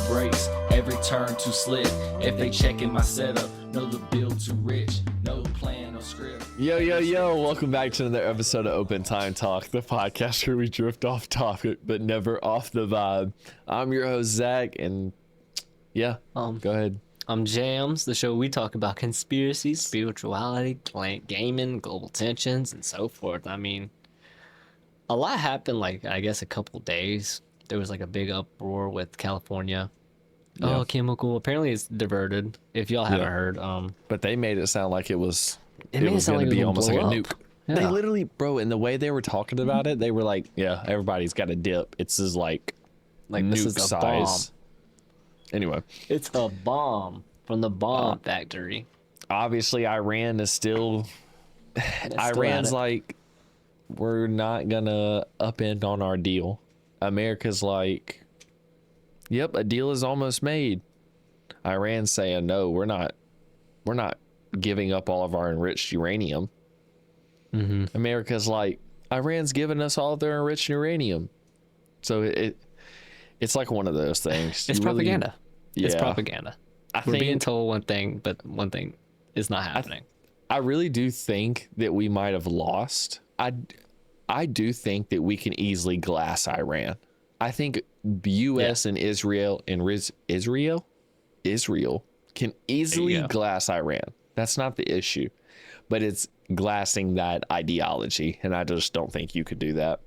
brakes, every turn too slick. If they checking my setup, know the build too rich, no plan, no script. Yo, welcome back to another episode of OpenTimeTalk, the podcast where we drift off topic but never off the vibe. I'm your host Zach, and go ahead. I'm Jams, the show we talk about conspiracies, spirituality, gaming, global tensions, and so forth. I mean, a lot happened, like, I guess a couple days. There was like a big uproar with California. Yeah. Oh, chemical. Apparently it's diverted, if y'all haven't heard. But they made it sound like it was It was going to be almost like a blow nuke. up. Yeah. They literally, bro, and the way they were talking about it, they were like, yeah, everybody's got a dip. It's just like Like, nuke this is a size. Anyway, It's a bomb from the bomb factory. obviously Iran is still It's still Iran's at it. like, we're not gonna upend on our deal. America's like, yep, a deal is almost made. Iran's saying, no, we're not giving up all of our enriched uranium. America's like, Iran's giving us all of their enriched uranium. So it's like one of those things. It's You really- propaganda. It's Yeah. propaganda. I We're being think told one thing, but one thing is not happening. I really do think that we might have lost. I do think that we can easily glass Iran. I think the U.S. and Israel can easily go. glass Iran. That's not the issue, but it's glassing that ideology, and I just don't think you could do that.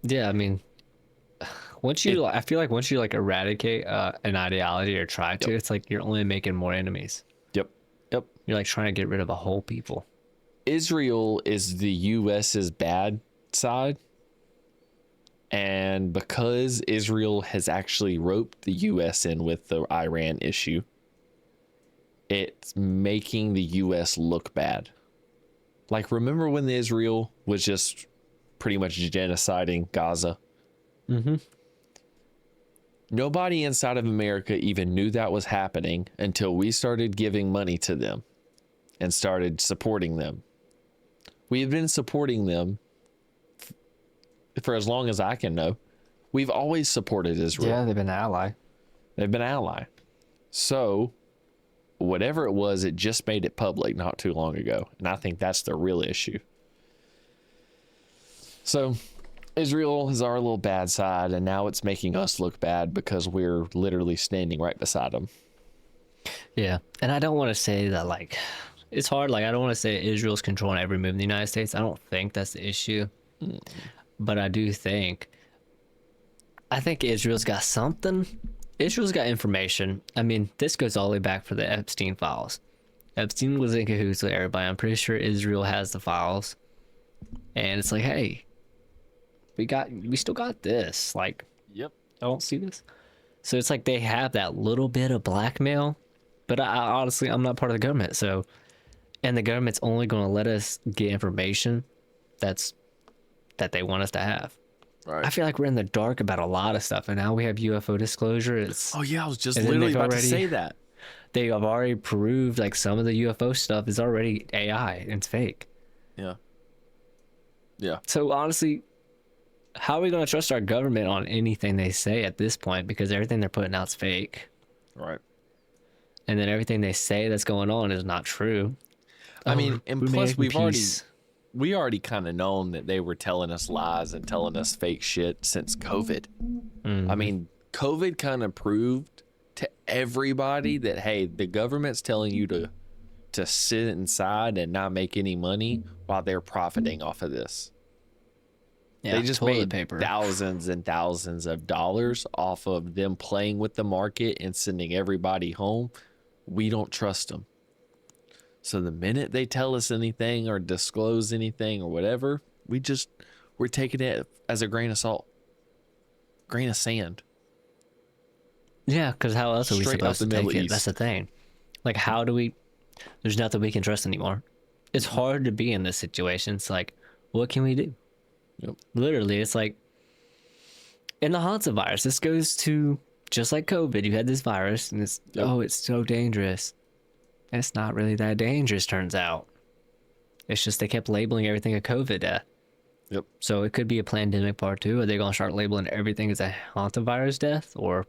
Yeah, I mean, I feel like once you like eradicate an ideology or try to, it's like you're only making more enemies. Yep. You're like trying to get rid of a whole people. Israel is the U.S.'s bad side. And because Israel has actually roped the U.S. in with the Iran issue, it's making the U.S. look bad. Like, remember when Israel was just pretty much genociding Gaza? Mm-hmm. Nobody inside of America even knew that was happening until we started giving money to them and started supporting them. We have been supporting them for as long as I can know. We've always supported Israel. Yeah, they've been an ally. They've been an ally. So whatever it was, it just made it public not too long ago. And I think that's the real issue. So Israel is our little bad side, and now it's making us look bad because we're literally standing right beside them. Yeah, and I don't want to say that, like, it's hard. Like, I don't want to say Israel's controlling every move in the United States. I don't think that's the issue. But I think Israel's got something. Israel's got information. I mean, this goes all the way back for the Epstein files. Epstein was in cahoots with everybody. I'm pretty sure Israel has the files. And it's like, hey, we still got this. Like, Yep. I don't see this. So it's like they have that little bit of blackmail. But I honestly, I'm not part of the government. So, and the government's only going to let us get information that they want us to have. Right. I feel like we're in the dark about a lot of stuff, and now we have UFO disclosure. It's Oh yeah, I was just And then literally they've about to already- say that. they have already proved like some of the UFO stuff is already AI and it's fake. Yeah. Yeah. So honestly, how are we going to trust our government on anything they say at this point? Because everything they're putting out's fake, Right. and then everything they say that's going on is not true. I mean, and plus we already kind of known that they were telling us lies and telling us fake shit since COVID. I mean, COVID kind of proved to everybody that, hey, the government's telling you to sit inside and not make any money while they're profiting off of this. Yeah, They just toilet made paper. thousands and thousands of dollars off of them playing with the market and sending everybody home. We don't trust them. So the minute they tell us anything or disclose anything or whatever, we're taking it as a grain of salt, grain of sand. Yeah, because how else are we Straight out supposed the to take Middle it? East. That's the thing. Like, how do we? There's nothing we can trust anymore. It's hard to be in this situation. It's like, what can we do? Yep. Literally, it's like, in the Hansa virus, this goes to just like COVID. You had this virus, and it's it's so dangerous. And it's not really that dangerous, turns out. It's just they kept labeling everything a COVID death. Yep. So it could be a pandemic part 2. Are they going to start labeling everything as a hantavirus death? Or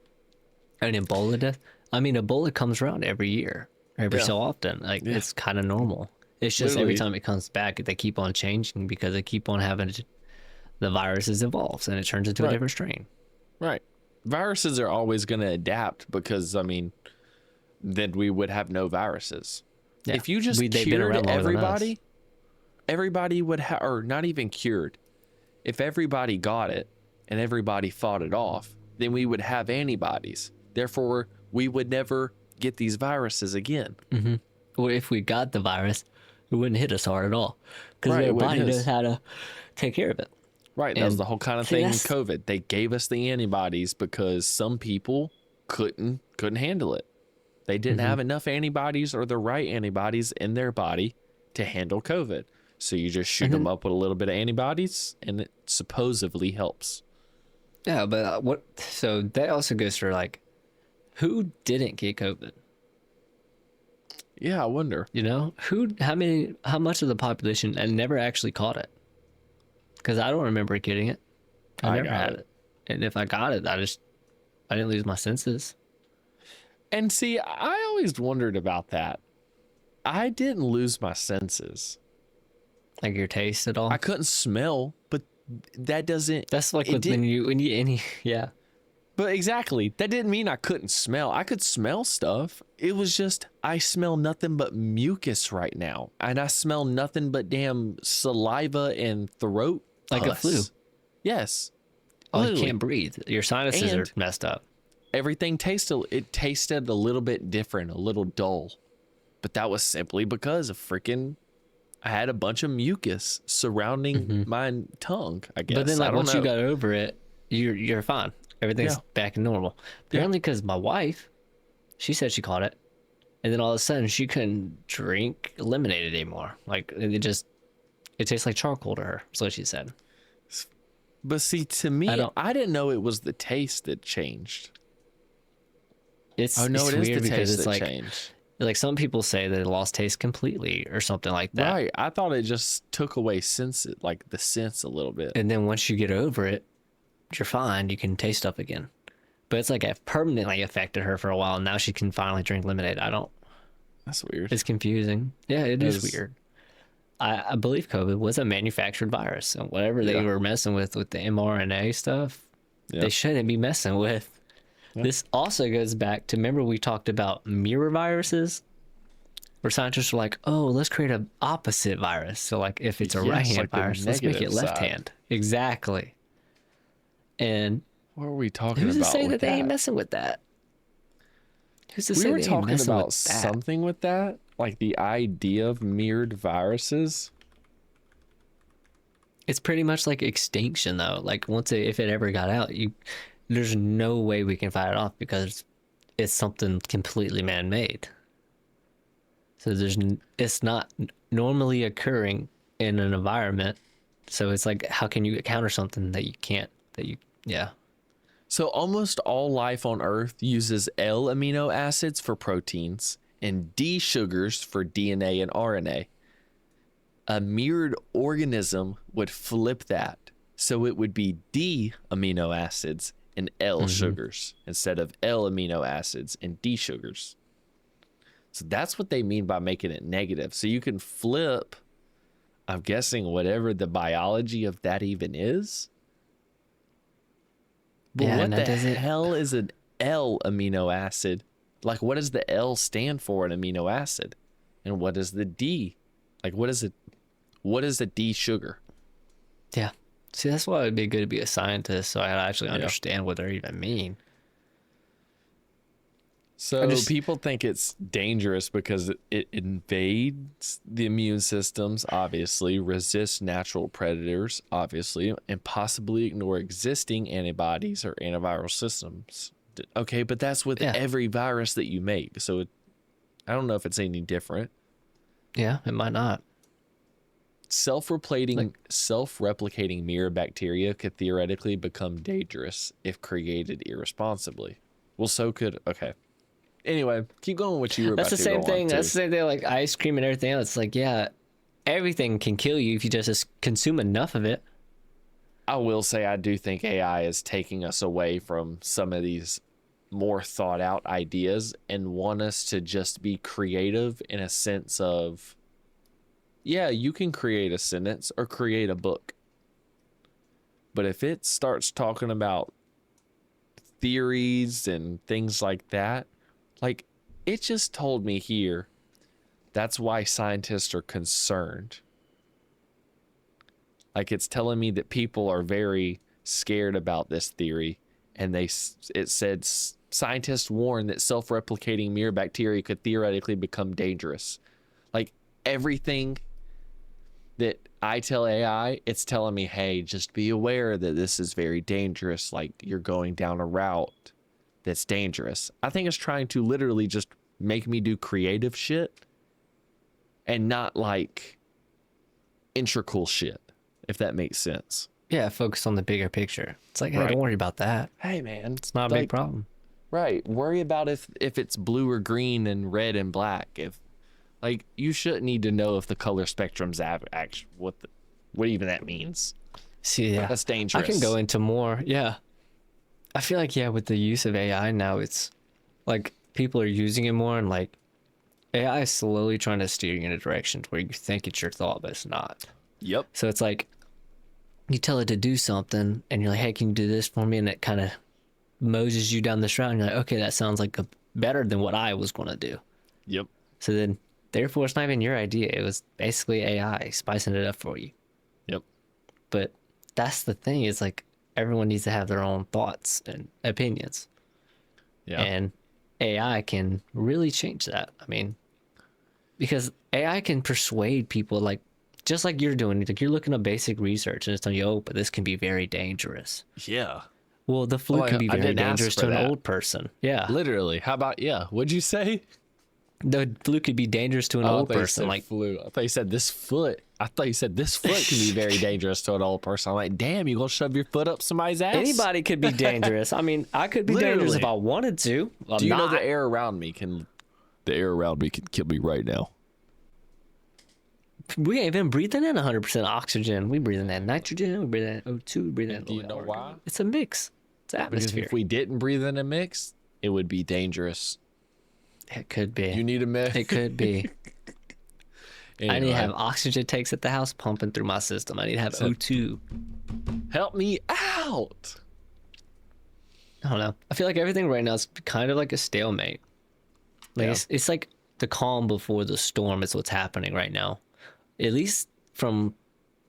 An Ebola death. I mean, Ebola comes around every year, every Yeah. so often. Like Yeah. it's kind of normal. It's just every Literally. time it comes back, they keep on changing because they keep on having the viruses evolves and it turns into a Right. different strain. Right. Viruses are always going to adapt because, I mean, then we would have no viruses. Yeah. If you just They've been cured around longer than us. everybody would have, or not even cured. If everybody got it and everybody fought it off, then we would have antibodies. Therefore, we would never get these viruses again. Or if we got the virus, it wouldn't hit us hard at all because Right, it our wouldn't body hit knows us. how to take care of it. Right. That was And the whole kind of see, thing in that's- COVID. They gave us the antibodies because some people couldn't handle it. They didn't have enough antibodies or the right antibodies in their body to handle COVID. So you just shoot them up with a little bit of antibodies and it supposedly helps. Yeah, but what? So that also goes for like, who didn't get COVID? Yeah, I wonder. You know, how much of the population and never actually caught it? Because I don't remember getting it. I never got had it. it. And if I got it, I didn't lose my senses. And see, I always wondered about that. I didn't lose my senses. Like your taste at all. I couldn't smell, but that doesn't. That's like it with didn't- yeah. But exactly, that didn't mean I couldn't smell. I could smell stuff. It was just I smell nothing but mucus right now, and I smell nothing but damn saliva and throat. Like a pus. flu. Yes. Oh, you Literally. can't breathe. Your sinuses are And- messed up. Everything tasted a little bit different, a little dull, but that was simply because of freaking. I had a bunch of mucus surrounding my tongue. I guess. But then, I like, don't once you know. got over it, you're fine. Everything's Yeah. back to normal. Apparently, because my wife, she said she caught it, and then all of a sudden she couldn't drink lemonade anymore. Like it tastes like charcoal to her. That's what she said. But see, to me, I didn't know it was the taste that changed. It's Oh no, it's it is weird the because taste it's that like changed. like some people say that it lost taste completely or something like that. Right. I thought it just took away like the sense a little bit. And then once you get over it, you're fine. You can taste stuff again. But it's like it permanently affected her for a while. And now she can finally drink lemonade. That's weird. It's confusing. Yeah, it is It's- weird. I believe COVID was a manufactured virus. And whatever they Yeah. were messing with the mRNA stuff, Yeah. they shouldn't be messing with. This also goes back to, remember we talked about mirror viruses? Where scientists are like, oh, let's create an opposite virus. So like if it's a Yes, right hand like the virus, let's make it negative left side. hand. Exactly. And What were we talking who's to about say with that they ain't that? messing with that? Who's to We say were they ain't talking messing about with that? something with that, like the idea of mirrored viruses. It's pretty much like extinction, though. Like if it ever got out, there's no way we can fight it off because it's something completely man-made. So it's not normally occurring in an environment. So it's like, how can you counter something that you can't? Yeah. So almost all life on Earth uses L amino acids for proteins and D sugars for DNA and RNA. A mirrored organism would flip that. So it would be D amino acids and L sugars instead of L amino acids and D sugars. So that's what they mean by making it negative. So you can flip, I'm guessing, whatever the biology of that even is. But Yeah, what and the that doesn't- hell is an L amino acid? Like, what does the L stand for in amino acid? And what is the D? Like, what is it? What is a D sugar? Yeah. See, that's why it'd be good to be a scientist so I actually understand what they even mean. So people think it's dangerous because it invades the immune systems, obviously, resists natural predators, obviously, and possibly ignore existing antibodies or antiviral systems. Okay, but that's with every virus that you make. So I don't know if it's any different. Yeah, it might not. Self-replicating mirror bacteria could theoretically become dangerous if created irresponsibly. Well, so could Anyway, keep going with what you were about That's the to same go thing. on to. That's the same thing, like ice cream and everything else. It's like, yeah, everything can kill you if you just consume enough of it. I will say I do think AI is taking us away from some of these more thought out ideas and want us to just be creative in a sense of, yeah, you can create a sentence or create a book. But if it starts talking about theories and things like that, like it just told me here, that's why scientists are concerned. Like it's telling me that people are very scared about this theory, and it said scientists warn that self-replicating mirror bacteria could theoretically become dangerous. Like everything that I tell AI, it's telling me, hey, just be aware that this is very dangerous. Like you're going down a route that's dangerous. I think it's trying to literally just make me do creative shit and not like integral shit, if that makes sense. Yeah, focus on the bigger picture. It's like, hey, Right. don't worry about that. Hey man, It's not a big problem. Right. Worry about if it's blue or green and red and black. If like you shouldn't need to know if the color spectrum's actually what even that means. See, yeah, That's dangerous. I can go into more. Yeah, I feel like with the use of AI now, it's like people are using it more, and like AI is slowly trying to steer you in a direction where you think it's your thought, but it's not. Yep. So it's like you tell it to do something, and you're like, "Hey, can you do this for me?" And it kind of moses you down this route, and you're like, "Okay, that sounds like better than what I was going to do." Yep. So then, therefore, it's not even your idea. It was basically AI spicing it up for you. Yep. But that's the thing, is like everyone needs to have their own thoughts and opinions. Yeah. And AI can really change that. I mean, because AI can persuade people, like just like you're doing. Like you're looking at basic research and it's telling you, oh, but this can be very dangerous. Yeah. Well, the flu Well, can be I very didn't ask dangerous for to an that. old person. Yeah. Literally. How about what'd you say? The flu could be dangerous to an I old thought you person. said Like, flu. I thought you said this foot. I thought you said this foot can be very dangerous to an old person. I'm like, damn, you gonna shove your foot up somebody's ass? anybody could be dangerous. I mean, I could be dangerous if Literally. I wanted to. I'm Do you know not. the air around me can kill me right now? We ain't even breathing in 100% oxygen. We breathing in nitrogen. We breathing in O2. We breathing in Do you know argon. why? It's a mix. It's Because atmosphere. if we didn't breathe in a mix, it would be dangerous. It could be. You need a mix. It could be. I need Anyway, to have oxygen tanks at the house pumping through my system. I need to have O2. help me out. I don't know. I feel like everything right now is kind of like a stalemate. Like Yeah. it's like the calm before the storm is what's happening right now. At least from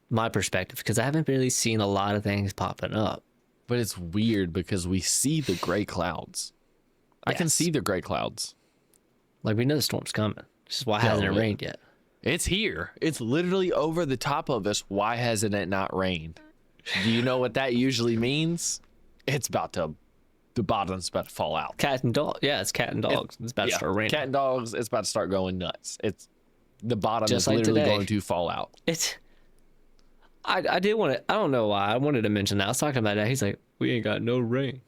my perspective, because I haven't really seen a lot of things popping up. But it's weird because we see the gray clouds. I can Yes. see the gray clouds. Like we know the storm's coming. This is why hasn't it yeah. rained yet? It's here. It's literally over the top of us. Why hasn't it not rained? Do you know what that usually means? It's the bottom's about to fall out. Cat and dog. Yeah, it's cat and dogs. It's about to start raining. Cat and dogs, it's about to start going nuts. It's the bottom Just is like literally today. going to fall out. It's. I did want to. I don't know why. I wanted to mention that. I was talking about that. He's like, we ain't got no rain.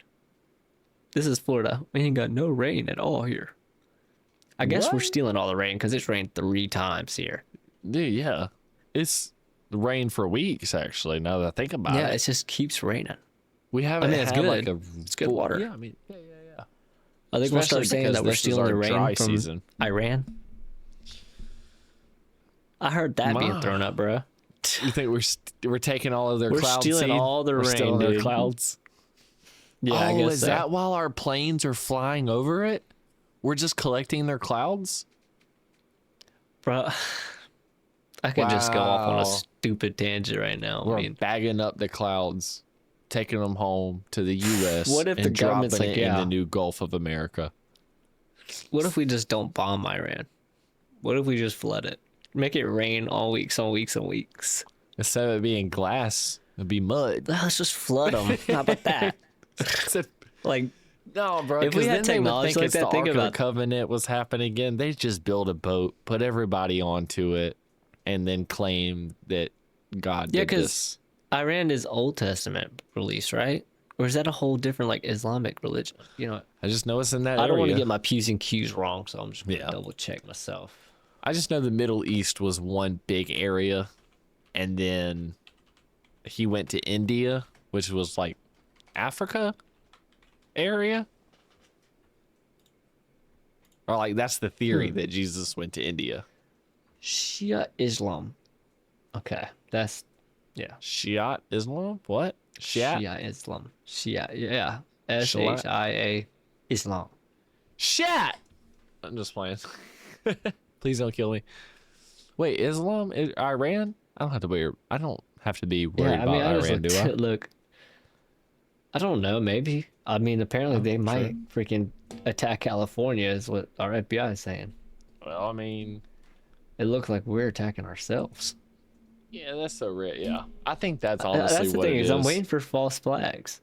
This is Florida. We ain't got no rain at all here. I guess we're What? stealing all the rain because it's rained 3 times here. Dude, yeah. It's rained for weeks actually, now that I think about Yeah, it. it just keeps raining. We haven't it's had good. like a It's good water. Yeah, I mean, yeah. I think we'll Especially start saying because that we're this is stealing our the rain dry from season. Iran. I heard that being Ma. thrown up, bro. You think we're taking all of their We're cloud stealing seed? all the We're rain, stealing their dude. clouds. Yeah, I guess is so. that while our planes are flying over it? We're just collecting their clouds? Bro, I could just go off on Wow. a stupid tangent right now. We're I mean, bagging up the clouds, taking them home to the U.S. What if and the government's dropping like, it in yeah. the new Gulf of America? what if we just don't bomb Iran? What if we just flood it? Make it rain all weeks on weeks on weeks. Instead of it being glass, it'd be mud. Let's just flood them. How about that? Like, No, bro. If we 'cause had then they would technology think like it's that, the think Ark of the about- Covenant was happening again. They just build a boat, put everybody onto it, and then claim that God yeah, did because this. Iran is Old Testament release, right? Or is that a whole different like Islamic religion? You know, I just know it's in that I don't want to area. get my P's and Q's wrong, so I'm just gonna Yeah. double check myself. I just know the Middle East was one big area, and then he went to India, which was like Africa area. Or like that's the theory that Jesus went to India. Shia Islam. Okay, that's Shiite Islam? What? Shiite? Shia Islam. Shia, yeah. Shalat? Shia Islam. Shit! I'm just playing. Please don't kill me. Wait, Islam? Iran? I don't have to be. I don't have to be worried Yeah, I mean, about I just Iran, looked do I? look. I don't know, maybe. I mean, apparently they sure. might freaking attack California, is what our FBI is saying. Well, I mean, It looked like we're attacking ourselves. yeah, that's so rare. Yeah, I think that's honestly That's the what thing it is, is. I'm waiting for false flags.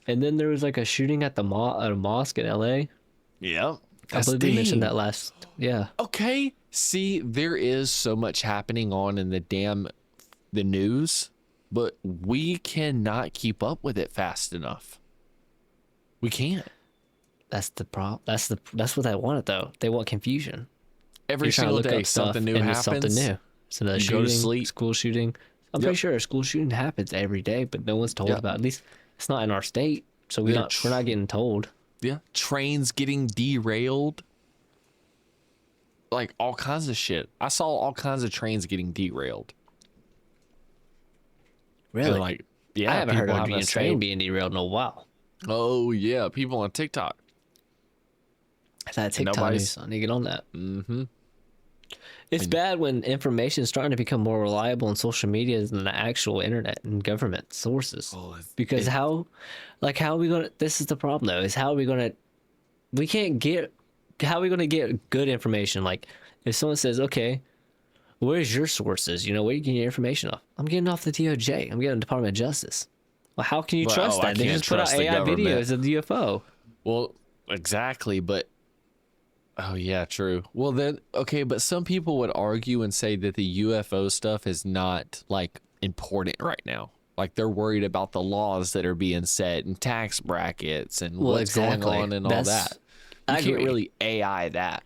And then there was like a shooting at at a mosque in LA. Yeah, I believe we mentioned that last. Yeah. Okay, see, there is so much happening on in the news, but we cannot keep up with it fast enough. We can't. That's the problem. That's what they wanted though. They want confusion. Every You're trying to single look day, up stuff something new and it's happens. something new. So the You go to shooting, sleep. school shooting. I'm Yep. pretty sure a school shooting happens every day, but no one's told Yep. about. At least it's not in our state, so They're we're not getting told. Yeah, trains getting derailed. Like all kinds of shit. I saw all kinds of trains getting derailed. Really? And like, yeah, I haven't heard people of having a to train stay- being derailed in a while. Oh yeah, people on TikTok. That TikTok nobody's- news. I need to get on that. Mm-hmm. It's bad when information is starting to become more reliable on social media than the actual internet and government sources. Because how are we gonna? This is the problem though. Is how are we gonna? We can't get. How are we gonna get good information? Like if someone says, "Okay, where's your sources? You know, where you getting your information off?" I'm getting off the DOJ. I'm getting Department of Justice. Well, how can you Well, trust I that? They can't just put out trust the AI government. videos of the UFO. Well, exactly, but oh yeah, true. Well then, okay, but some people would argue and say that the UFO stuff is not like important right now. Like they're worried about the laws that are being set and tax brackets and Well, what's going exactly. on and all that. You I can't agree. really AI that.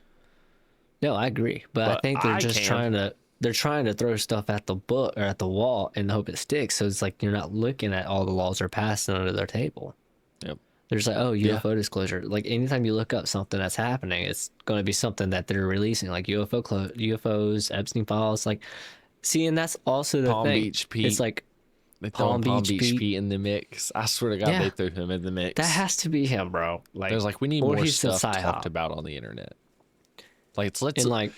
No, I agree, but I But think they're I just can. trying to throw stuff at the book or at the wall and hope it sticks. So it's like you're not looking at all the laws that are passed under their table. Yep. There's like, oh, Yeah. UFO disclosure. Like anytime you look up something that's happening, it's going to be something that they're releasing, like UFOs, Epstein files. Like, see, and that's also the Palm thing. Beach Pete. It's like They throw Palm Palm Beach Beach Pete. Pete in the mix. I swear to God, Yeah. they threw him in the mix. that has to be him, bro. Like, There's like we need or more he's a stuff psyop. talked about on the internet. Like let's And like,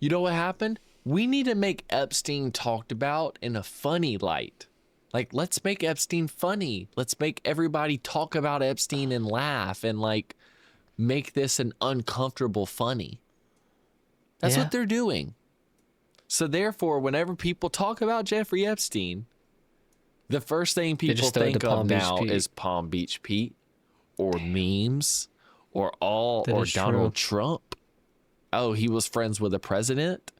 you know what happened? We need to make Epstein talked about in a funny light. Like, let's make Epstein funny. Let's make everybody talk about Epstein and laugh and like make this an uncomfortable funny. That's Yeah. what they're doing. So therefore, whenever people talk about Jeffrey Epstein, the first thing people just throw it to think of Palm Beach now Pete. is Palm Beach Pete or memes or That or is Donald Trump. Oh, he was friends with the president.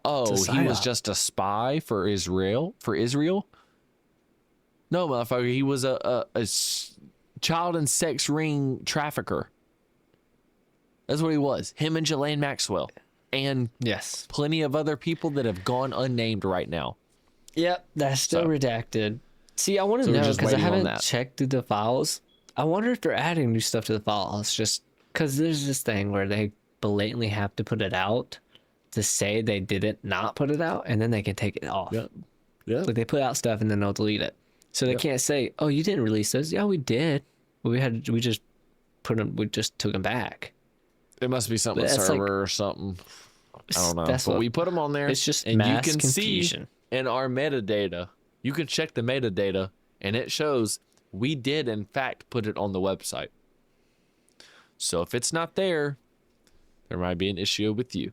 Oh, It's a he was psyop. just a spy for Israel. No, motherfucker, he was a child and sex ring trafficker. That's what he was. Him and Ghislaine Maxwell, and yes. plenty of other people that have gone unnamed right now. Yep, that's still So- redacted. See, I want to So we're know just because I waiting on haven't that. checked through the files. I wonder if they're adding new stuff to the files just because there's this thing where they blatantly have to put it out to say they didn't not put it out, and then they can take it off. Yeah. Like they put out stuff and then they'll delete it, so they can't say, "Oh, you didn't release those." Yeah, we did. But we just put them. We just took them back. It must be something That's like- server or something. I don't know. That's But what- we put them on there. It's just and mass you can confusion. see in our metadata. You can check the metadata, and it shows we did in fact put it on the website. So if it's not there, there might be an issue with you.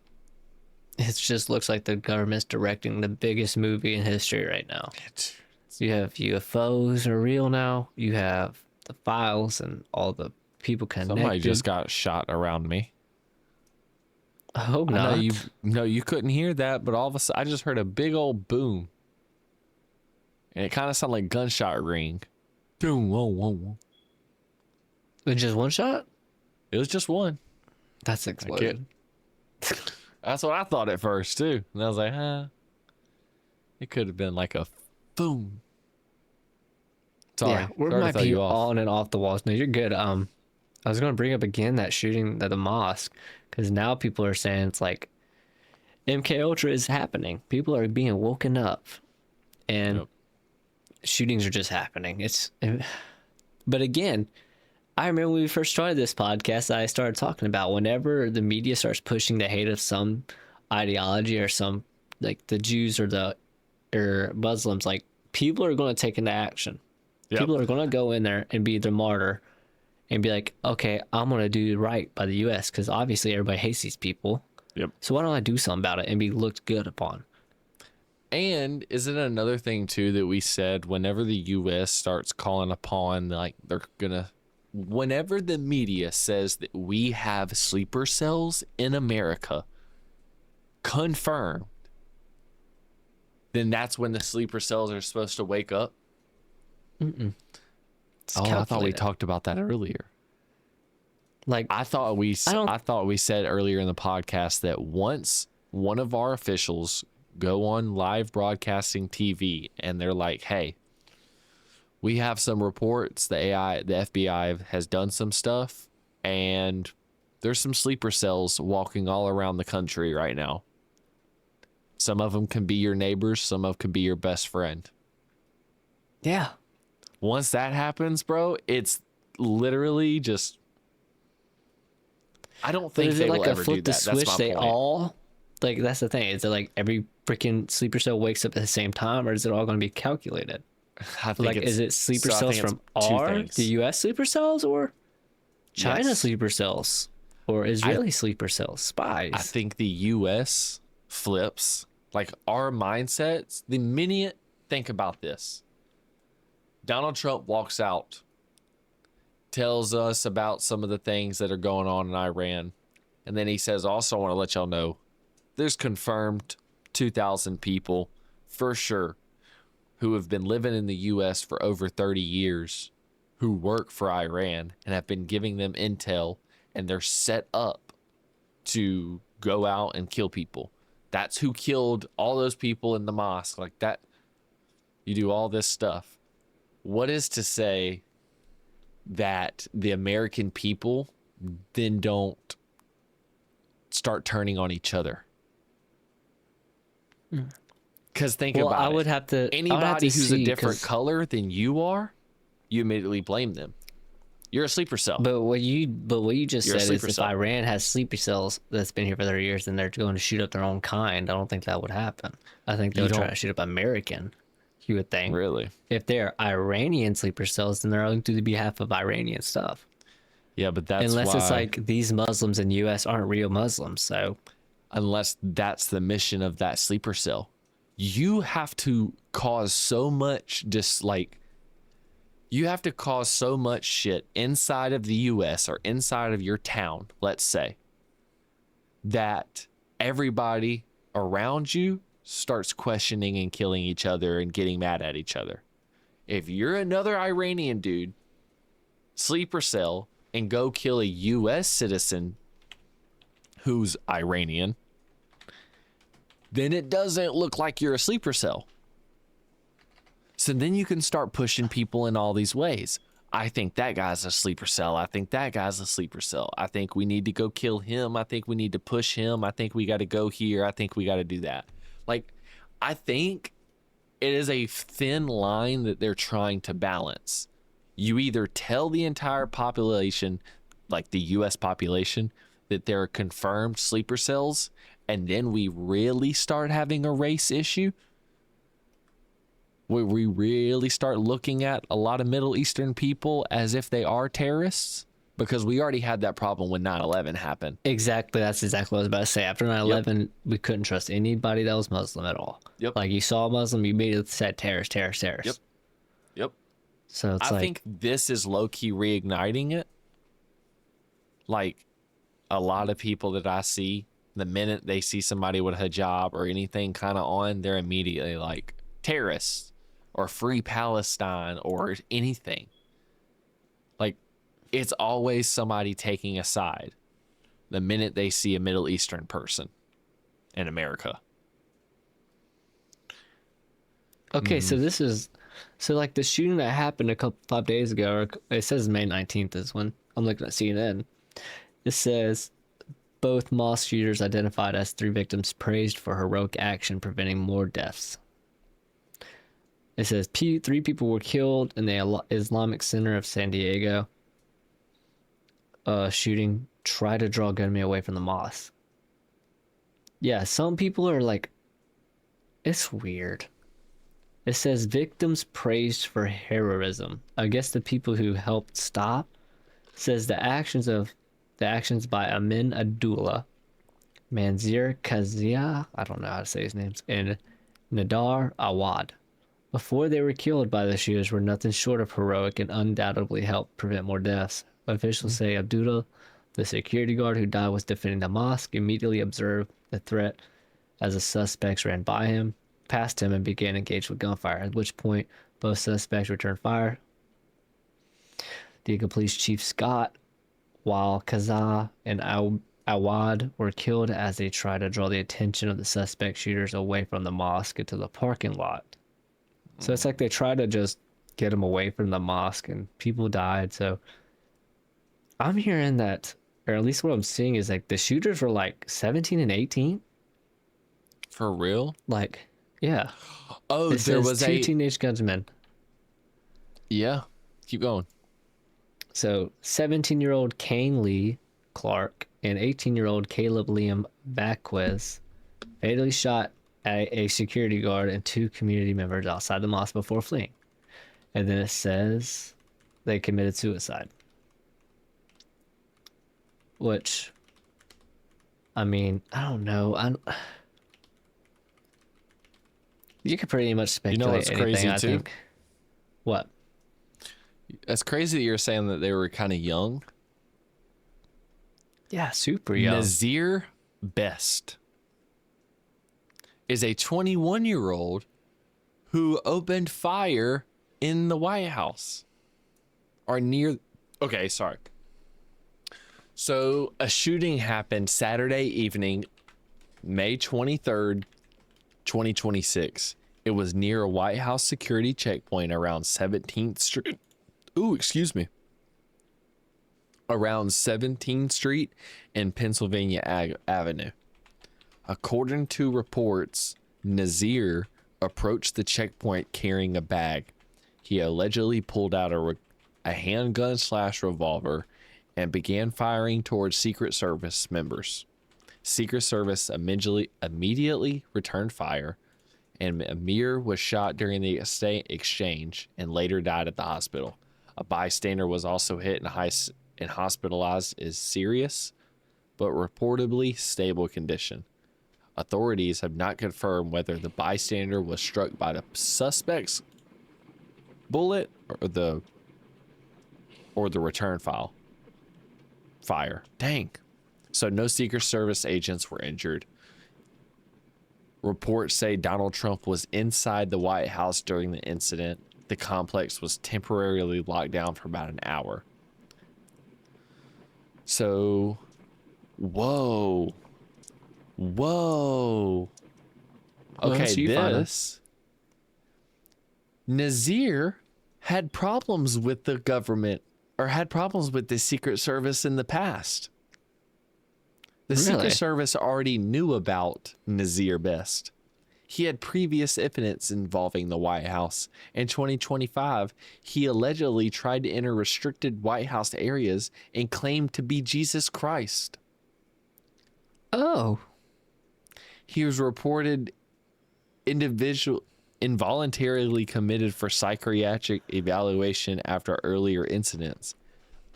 It just looks like the government's directing the biggest movie in history right now. You have UFOs are real now. You have the files and all the people connected. Somebody just got shot around me. I hope I not. know you couldn't hear that, but all of a sudden I just heard a big old boom. And it kind of sounded like gunshot ring. Boom, whoa, whoa, whoa. In just one shot? It was just one. That's exploded. That's what I thought at first too. And I was like, huh. It could have been like a boom. Sorry. Yeah, we Sorry to might throw be you off. on and off the walls. No, you're good. I was going to bring up again that shooting at the mosque, because now people are saying it's like MK Ultra is happening. People are being woken up, and Yep. shootings are just happening. But again, I remember when we first started this podcast, I started talking about whenever the media starts pushing the hate of some ideology or some, like the Jews or Muslims, like people are going to take into action. Yep. People are going to go in there and be the martyr and be like, okay, I'm going to do right by the U.S. because obviously everybody hates these people. Yep. So why don't I do something about it and be looked good upon? And isn't it another thing too that we said whenever the U.S. starts calling upon, like they're gonna, whenever the media says that we have sleeper cells in America, confirmed, then that's when the sleeper cells are supposed to wake up. It's I thought we calculated. talked about that earlier. Like, I thought we don't- said earlier in the podcast that once one of our officials go on live broadcasting TV and they're like, "Hey, we have some reports. The FBI has done some stuff, and there's some sleeper cells walking all around the country right now. Some of them can be your neighbors. Some of them can be your best friend." yeah. Once that happens, bro, it's literally just. I don't But think is they it will like a ever do flip the that. switch? That's my They point. all, like, that's the thing. Is it like every freaking sleeper cell wakes up at the same time, or is it all going to be calculated? I think Like, it's- is it sleeper so I cells think it's from two the things. U.S. sleeper cells, or China Yes. sleeper cells, or Israeli sleeper cells, spies? I think the U.S. flips, like our mindsets. The minute, think about this. Donald Trump walks out, tells us about some of the things that are going on in Iran, and then he says, also, I want to let y'all know, there's confirmed 2,000 people for sure who have been living in the U.S. for over 30 years who work for Iran and have been giving them intel, and they're set up to go out and kill people. That's who killed all those people in the mosque. Like that, you do all this stuff. What is to say that the American people then don't start turning on each other? Because think well, about I it. would have to. I would have Anybody to who's a see, different 'cause- color than you are, you immediately blame them. You're a sleeper cell. But what you just You're a said is sleeper if cell. Iran has sleeper cells that's been here for 30 years, then they're going to shoot up their own kind. I don't think that would happen. I think they You would try don't- to shoot up American. You would think. Really? If they're Iranian sleeper cells, then they're on to the behalf of Iranian stuff. Yeah, but that's Unless why. it's like these Muslims in the U.S. aren't real Muslims, so Unless that's the mission of that sleeper cell. You have to cause so much you have to cause so much shit inside of the US or inside of your town, let's say, that everybody around you starts questioning and killing each other and getting mad at each other. If you're another Iranian dude, sleeper cell, and go kill a US citizen who's Iranian, then it doesn't look like you're a sleeper cell. So then you can start pushing people in all these ways. I think that guy's a sleeper cell. I think that guy's a sleeper cell. I think we need to go kill him. I think we need to push him. I think we got to go here. I think we got to do that. Like, I think it is a thin line that they're trying to balance. You either tell the entire population, like the US population, that they're confirmed sleeper cells, and then we really start having a race issue, where we really start looking at a lot of Middle Eastern people as if they are terrorists, because we already had that problem when 9/11 happened. exactly. That's exactly what I was about to say. After 9/11, we couldn't trust anybody that was Muslim at all. Yep. Like you saw a Muslim, you immediately said terrorist, terrorist, terrorist. Yep. Yep. So it's I like, think this is low-key reigniting it. Like, a lot of people that I see, the minute they see somebody with a hijab or anything kind of on, they're immediately like terrorists or free Palestine or anything. Like, it's always somebody taking a side the minute they see a Middle Eastern person in America. okay, so like the shooting that happened a couple 5 days ago, or it says May 19th is when I'm looking at CNN. It says both mosque shooters identified as 3 victims praised for heroic action preventing more deaths. It says 3 people were killed in the Islamic Center of San Diego. Shooting tried to draw gunmen away from the mosque. Yeah, some people are like, it's weird. It says victims praised for heroism. I guess the people who helped stop says the actions by Amin Abdullah, Manzir Kazia, I don't know how to say his names, and Nadar Awad, before they were killed by the shooters, were nothing short of heroic and undoubtedly helped prevent more deaths. Officials say Abdullah, the security guard who died, was defending the mosque, immediately observed the threat as the suspects ran by him, past him, and began engaged with gunfire, at which point both suspects returned fire. The police chief Scott, while Kaza and Awad were killed as they tried to draw the attention of the suspect shooters away from the mosque into the parking lot. So it's like they tried to just get them away from the mosque and people died. So I'm hearing that, or at least what I'm seeing is like the shooters were like 17 and 18. For real? Like, yeah. Oh, It there says was 2 a teenage gunmen. Yeah. Keep going. So 17-year-old Kane Lee Clark and 18-year-old Caleb Liam Vazquez fatally shot a security guard and 2 community members outside the mosque before fleeing. And then it says they committed suicide. Which, I mean, I don't know. You could pretty much speculate what's anything, crazy I too? think. What? It's crazy that you're saying that they were kind of young. Yeah, super young. Nazir Best is a 21-year-old who opened fire in the White House or near. Okay, sorry. So a shooting happened Saturday evening, May 23rd, 2026. It was near a White House security checkpoint around 17th Street. Ooh, excuse me. Around 17th Street and Pennsylvania Avenue. According to reports, Nazir approached the checkpoint carrying a bag. He allegedly pulled out a handgun/revolver and began firing towards Secret Service members. Secret Service immediately returned fire, and Amir was shot during the exchange and later died at the hospital. A bystander was also hit and hospitalized in serious, but reportedly stable condition. Authorities have not confirmed whether the bystander was struck by the suspect's bullet or the return fire. Dang. So no Secret Service agents were injured. Reports say Donald Trump was inside the White House during the incident. The complex was temporarily locked down for about an hour. So, whoa. What else Okay, are you finding? this Nazir had problems with the government or had problems with the Secret Service in the past. The Really? Secret Service already knew about Nazir Best. He had previous evidence involving the White House. In 2025, he allegedly tried to enter restricted White House areas and claimed to be Jesus Christ. Oh. He was reported involuntarily committed for psychiatric evaluation after earlier incidents.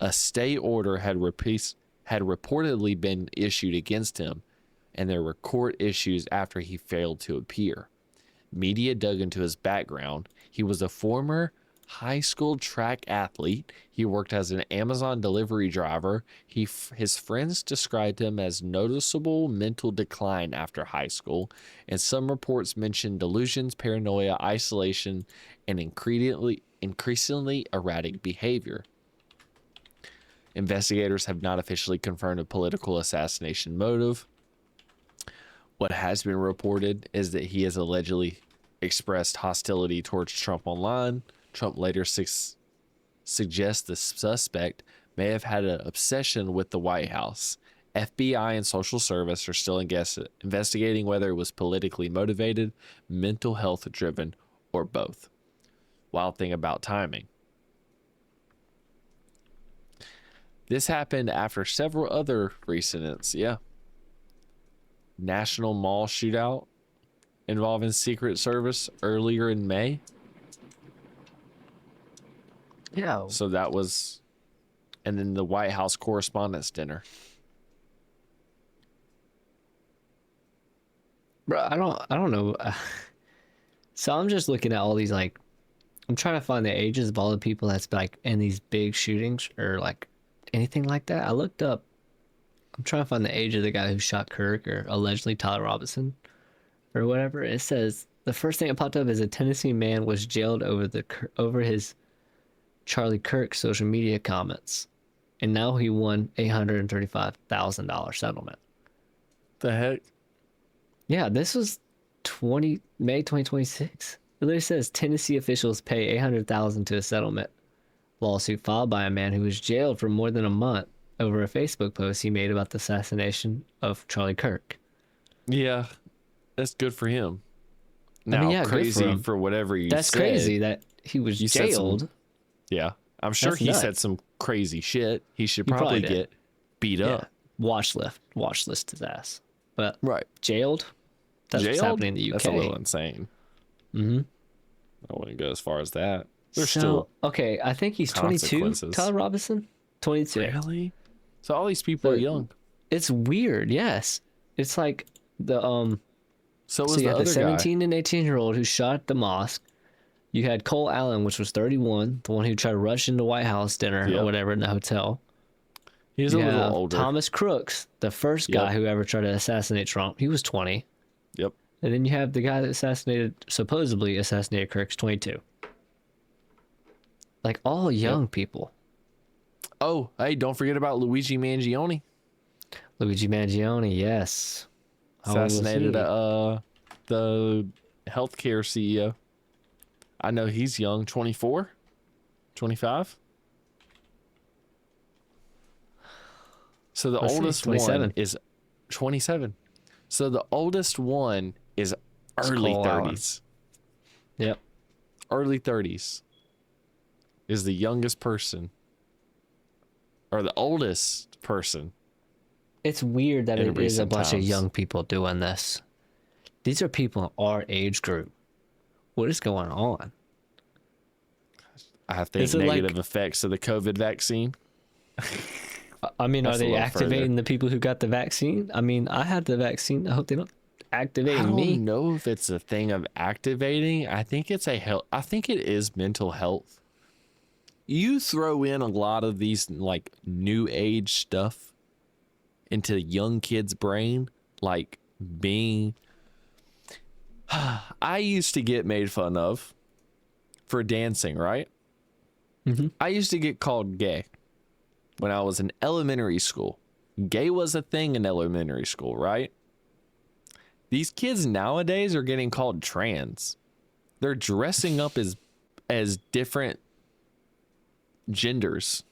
A stay order had reportedly been issued against him, and there were court issues after he failed to appear. Media dug into his background. He was a former high school track athlete. He worked as an Amazon delivery driver. His friends described him as noticeable mental decline after high school, and some reports mentioned delusions, paranoia, isolation, and increasingly erratic behavior. Investigators have not officially confirmed a political assassination motive. What has been reported is that he has allegedly expressed hostility towards Trump online. Trump later suggests the suspect may have had an obsession with the White House. FBI and social service are still investigating whether it was politically motivated, mental health driven, or both. Wild thing about timing. This happened after several other recent incidents. Yeah. National Mall shootout involving Secret Service earlier in May. Yeah. So that was, and then the White House Correspondents' Dinner. Bro, I don't know. So I'm just looking at all these, like, I'm trying to find the ages of all the people that's like in these big shootings or like anything like that. I looked up. I'm trying to find the age of the guy who shot Kirk, or allegedly Tyler Robinson or whatever. It says the first thing that popped up is a Tennessee man was jailed over his Charlie Kirk social media comments, and now he won $835,000 settlement. The heck? Yeah, this was May 2026. It literally says Tennessee officials pay $800,000 to a settlement lawsuit filed by a man who was jailed for more than a month over a Facebook post he made about the assassination of Charlie Kirk. Yeah, that's good for him. Now, I mean, yeah, good for crazy him. for whatever you That's said. crazy that he was You said jailed. Yeah, I'm sure That's he nuts. said some crazy shit. He should He probably probably did. get beat up. Watch list his ass. But Right. jailed? That's what's Jailed? happening in the UK. That's a little insane. Mm-hmm. I wouldn't go as far as that. There's So, still okay, I think he's 22, consequences. Tyler Robinson? 22. really. So all these people are young. It's weird, yes. It's like the So was so you the had other the guy. 17 and 18-year-old who shot at the mosque. You had Cole Allen, which was 31, the one who tried to rush into White House dinner Yep. or whatever in the hotel. He's You a little have older. Thomas Crooks, the first guy Yep. who ever tried to assassinate Trump. He was 20. Yep. And then you have the guy that supposedly assassinated Kirk's 22. Like all young people. Oh, hey, don't forget about Luigi Mangione. Luigi Mangione, yes. How old was Assassinated he? the healthcare CEO. I know he's young, 24, 25. So the Let's see, oldest 27. one is 27. So the oldest one is early Cole Allen. 30s. Yep. Early 30s is the youngest person, or the oldest person. It's weird that In it is a recent bunch of times. young people doing this. These are people in our age group. What is going on? I think Is it like- negative effects of the COVID vaccine. I mean, That's are a they little activating further. the people who got the vaccine? I mean, I had the vaccine. I hope they don't activate I don't me. know if it's a thing of activating. I think it's I think it is mental health. You throw in a lot of these like new age stuff into young kids' brain, like being. I used to get made fun of for dancing, right? Mhm. I used to get called gay when I was in elementary school. Gay was a thing in elementary school, right? These kids nowadays are getting called trans. They're dressing up as different genders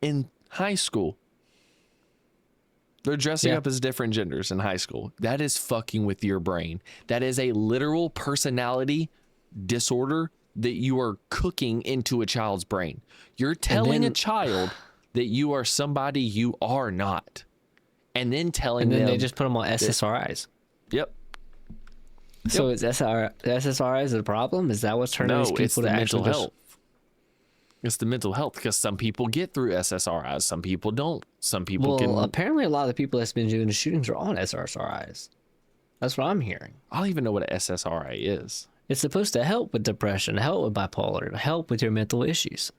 in high school. They're dressing Yeah. up as different genders in high school. That is fucking with your brain. That is a literal personality disorder that you are cooking into a child's brain. You're telling a then- child that you are somebody you are not. And then telling And then them, they just put them on SSRIs. yep. So is SSRIs the problem? Is that what's turning No, these people it's the to mental actually just... health. It's the mental health because some people get through SSRIs, some people don't. Some people Well, can. apparently a lot of the people that's been doing the shootings are on SSRIs. That's what I'm hearing. I don't even know what an SSRI is. It's supposed to help with depression, help with bipolar, help with your mental issues.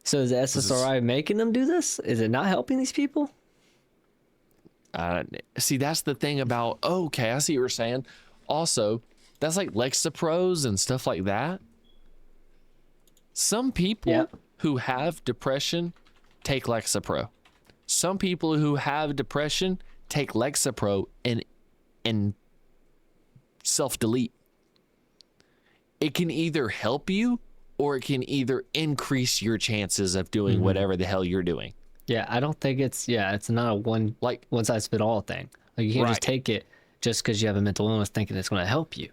So is the SSRI making them do this? Is it not helping these people? See, that's the thing about. Okay, I see what you're saying. Also, that's like Lexapros and stuff like that. Some people Yeah. who have depression take Lexapro. Some people who have depression take Lexapro and self-delete. It can either help you or it can either increase your chances of doing whatever the hell you're doing. Yeah, I don't think it's not a one size fit all thing. Like you can't just take it just because you have a mental illness thinking it's going to help you.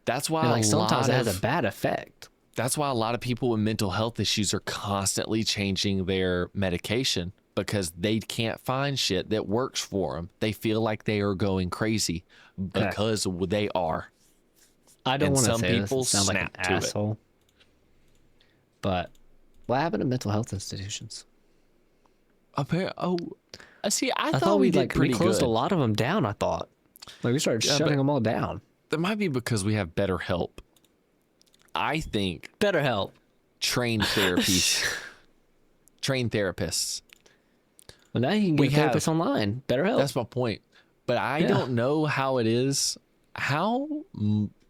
That's why And like sometimes it has a bad effect. That's why a lot of people with mental health issues are constantly changing their medication because they can't find shit that works for them. They feel like they are going crazy because they are. I don't want to say people this. Sound like an snap to it. asshole. But what happened to mental health institutions? See, I thought we we did pretty closed good. a lot of them down. I thought we started shutting them all down. That might be because we have better help. I think Better help. trained therapists. Well, now you can get therapists online. Better help. That's my point. But I don't know how it is.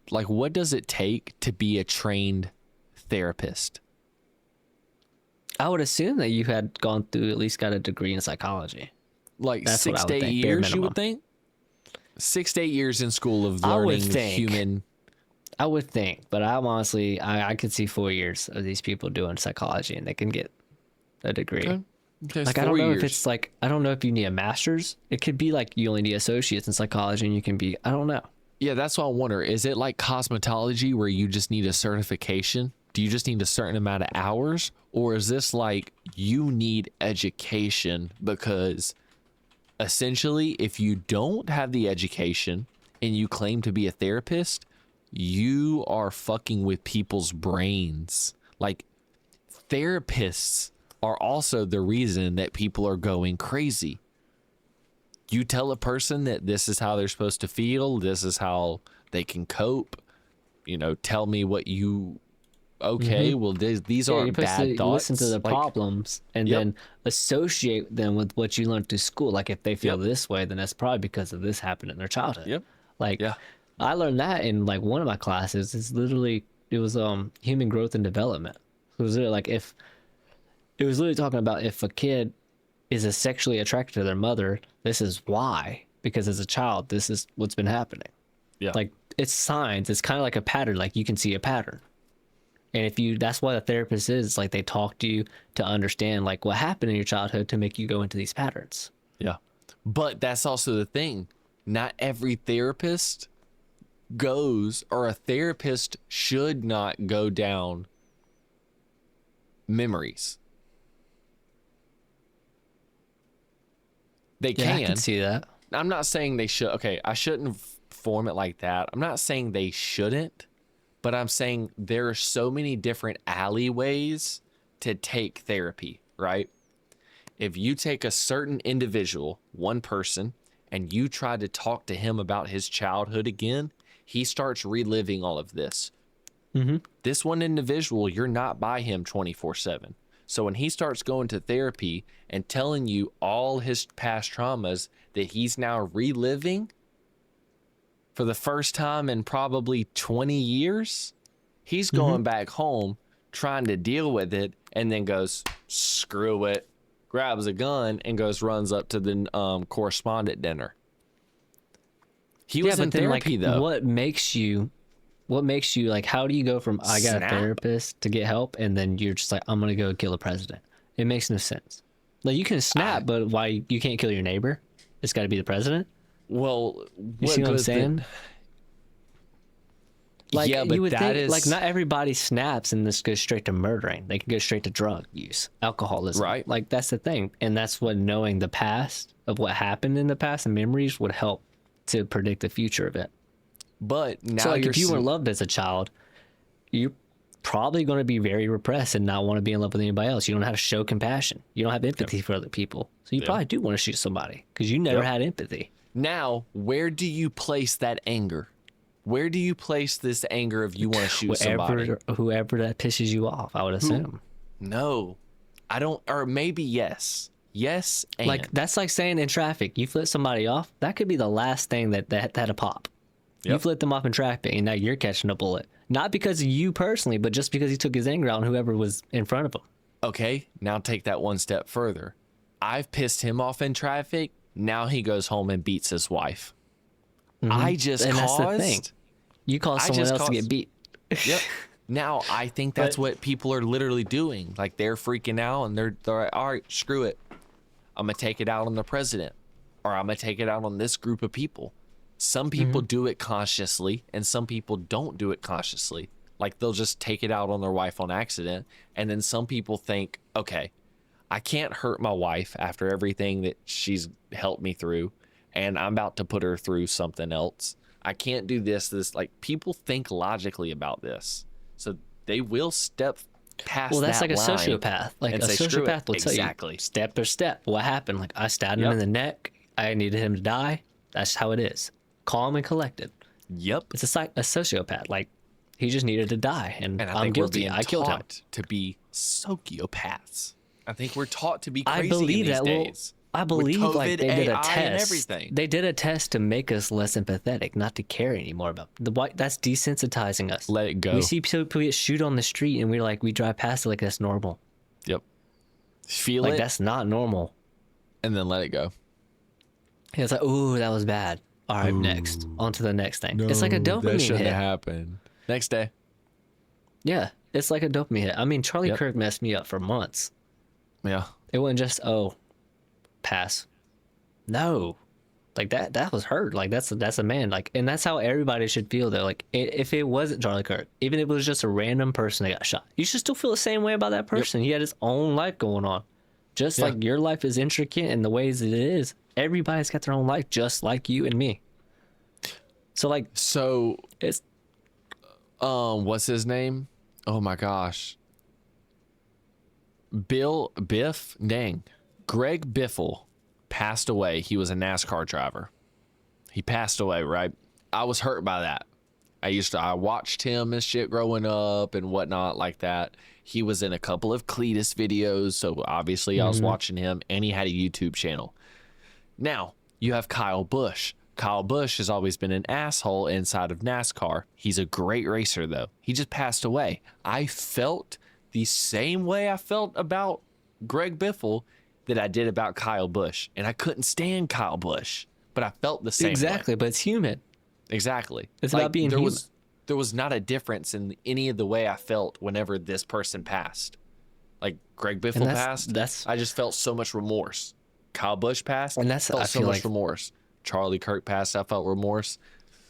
What does it take to be a trained therapist? I would assume that you had gone through, at least got a degree in psychology. Like That's 6 to 8 bare years, you minimum. would think? 6 to 8 years in school of learning human. I would think, but I'm honestly, I could see 4 years of these people doing psychology and they can get a degree. Okay, Like, I don't know if it's like, I don't know if you need a master's. It could be like you only need associates in psychology and you can be, I don't know. Yeah, that's what I wonder. Is it like cosmetology where you just need a certification? Do you just need a certain amount of hours? Or is this like you need education because essentially if you don't have the education and you claim to be a therapist, you are fucking with people's brains. Like therapists are also the reason that people are going crazy. You tell a person that this is how they're supposed to feel, this is how they can cope, tell me what you well these aren't bad thoughts. You listen to the problems and then associate them with what you learned through school. Like if they feel this way, then that's probably because of this happened in their childhood. I learned that in like one of my classes. It was human growth and development. It was literally like it was literally talking about if a kid is sexually attracted to their mother, this is why. Because as a child, this is what's been happening. Yeah. Like it's signs. It's kind of like a pattern. Like you can see a pattern. And that's what a therapist is. Like they talk to you to understand like what happened in your childhood to make you go into these patterns. Yeah. But that's also the thing. Not every therapist or a therapist should not go down memories. They can. I can see that. I'm not saying they should. Okay, I shouldn't form it like that. I'm not saying they shouldn't, but I'm saying there are so many different alleyways to take therapy, right? If you take a certain individual, one person, and you try to talk to him about his childhood again, he starts reliving all of this. This one individual, you're not by him 24/7. So when he starts going to therapy and telling you all his past traumas that he's now reliving for the first time in probably 20 years, he's going back home trying to deal with it and then goes, screw it, grabs a gun and runs up to the correspondent dinner. He was in therapy though. What makes you like, how do you go from I got a therapist to get help and then you're just like, I'm gonna go kill the president? It makes no sense. Like you can snap, but why you can't kill your neighbor? It's got to be the president. Well, you see what I'm saying? Like yeah, but you would that think, like not everybody snaps and this goes straight to murdering. They can go straight to drug use, alcoholism. Right. Like that's the thing, and that's what knowing the past of what happened in the past and memories would help to predict the future of it. But now so like if you weren't loved as a child, you're probably going to be very repressed and not want to be in love with anybody else. You don't know how to show compassion. You don't have empathy for other people. So you probably do want to shoot somebody because you never had empathy. Now, where do you place that anger? Where do you place this anger if you want to shoot somebody? Whoever that pisses you off, I would assume. No, I don't. Or maybe yes. Yes, and. Like that's like saying in traffic, you flip somebody off. That could be the last thing that had a pop. You flipped them off in traffic, and now you're catching a bullet. Not because of you personally, but just because he took his anger out on whoever was in front of him. Okay, now take that one step further. I've pissed him off in traffic. Now he goes home and beats his wife. I just and caused. That's the thing. You caused someone else to get beat. Yep. Now, I think that's But- what people are literally doing. Like, they're freaking out and they're like, all right, screw it. I'm going to take it out on the president, or I'm going to take it out on this group of people. Some people do it consciously and some people don't do it consciously. Like, they'll just take it out on their wife on accident. And then some people think, okay, I can't hurt my wife after everything that she's helped me through, and I'm about to put her through something else. I can't do this. Like, people think logically about this. So they will step past Well, that's that like a line sociopath. Like a and say, "Screw it." sociopath will tell you Exactly. step by step what happened. Like I stabbed him Yep. in the neck. I needed him to die. That's how it is. Calm and collected. Yep. It's a sociopath. Like he just needed to die, and And I I'm think guilty. we're being I killed him. taught to be sociopaths. I think we're taught to be I crazy believe in these that. days. I With believe like COVID, they did a AI, and test. everything. They did a test to make us less empathetic, not to care anymore about the white. That's desensitizing us. Let it go. We see people get shoot on the street, and we drive past it like that's normal. Yep. Feel Like it that's not normal. and then let it go. It's like, ooh, that was bad. All right, next. On to the next thing. It's like a that dopamine shouldn't hit. have happened. Next day. Yeah, it's like a dopamine hit. I mean, Charlie Yep. Kirk messed me up for months. Yeah. It wasn't just, oh, pass. No. Like that was hurt. Like that's a man. Like, and that's how everybody should feel though. Like if it wasn't Charlie Kirk, even if it was just a random person that got shot, you should still feel the same way about that person. He had his own life going on. Just Yeah. like your life is intricate in the ways that it is. Everybody's got their own life just like you and me. So like So, it's what's his name? Oh my gosh. Greg Biffle passed away. He was a NASCAR driver. He passed away, right? I was hurt by that. I watched him and shit growing up and whatnot like that. He was in a couple of Cletus videos, so obviously I was watching him, and he had a YouTube channel. Now, you have Kyle Busch. Kyle Busch has always been an asshole inside of NASCAR. He's a great racer, though. He just passed away. I felt the same way I felt about Greg Biffle that I did about Kyle Busch. And I couldn't stand Kyle Busch, but I felt the same exactly, way. but it's human. Exactly. It's about being there human. there was not a difference in any of the way I felt whenever this person passed. Like Greg Biffle passed, I just felt so much remorse. Kyle Busch passed, And that's- felt I so feel much like- remorse. Charlie Kirk passed, I felt remorse.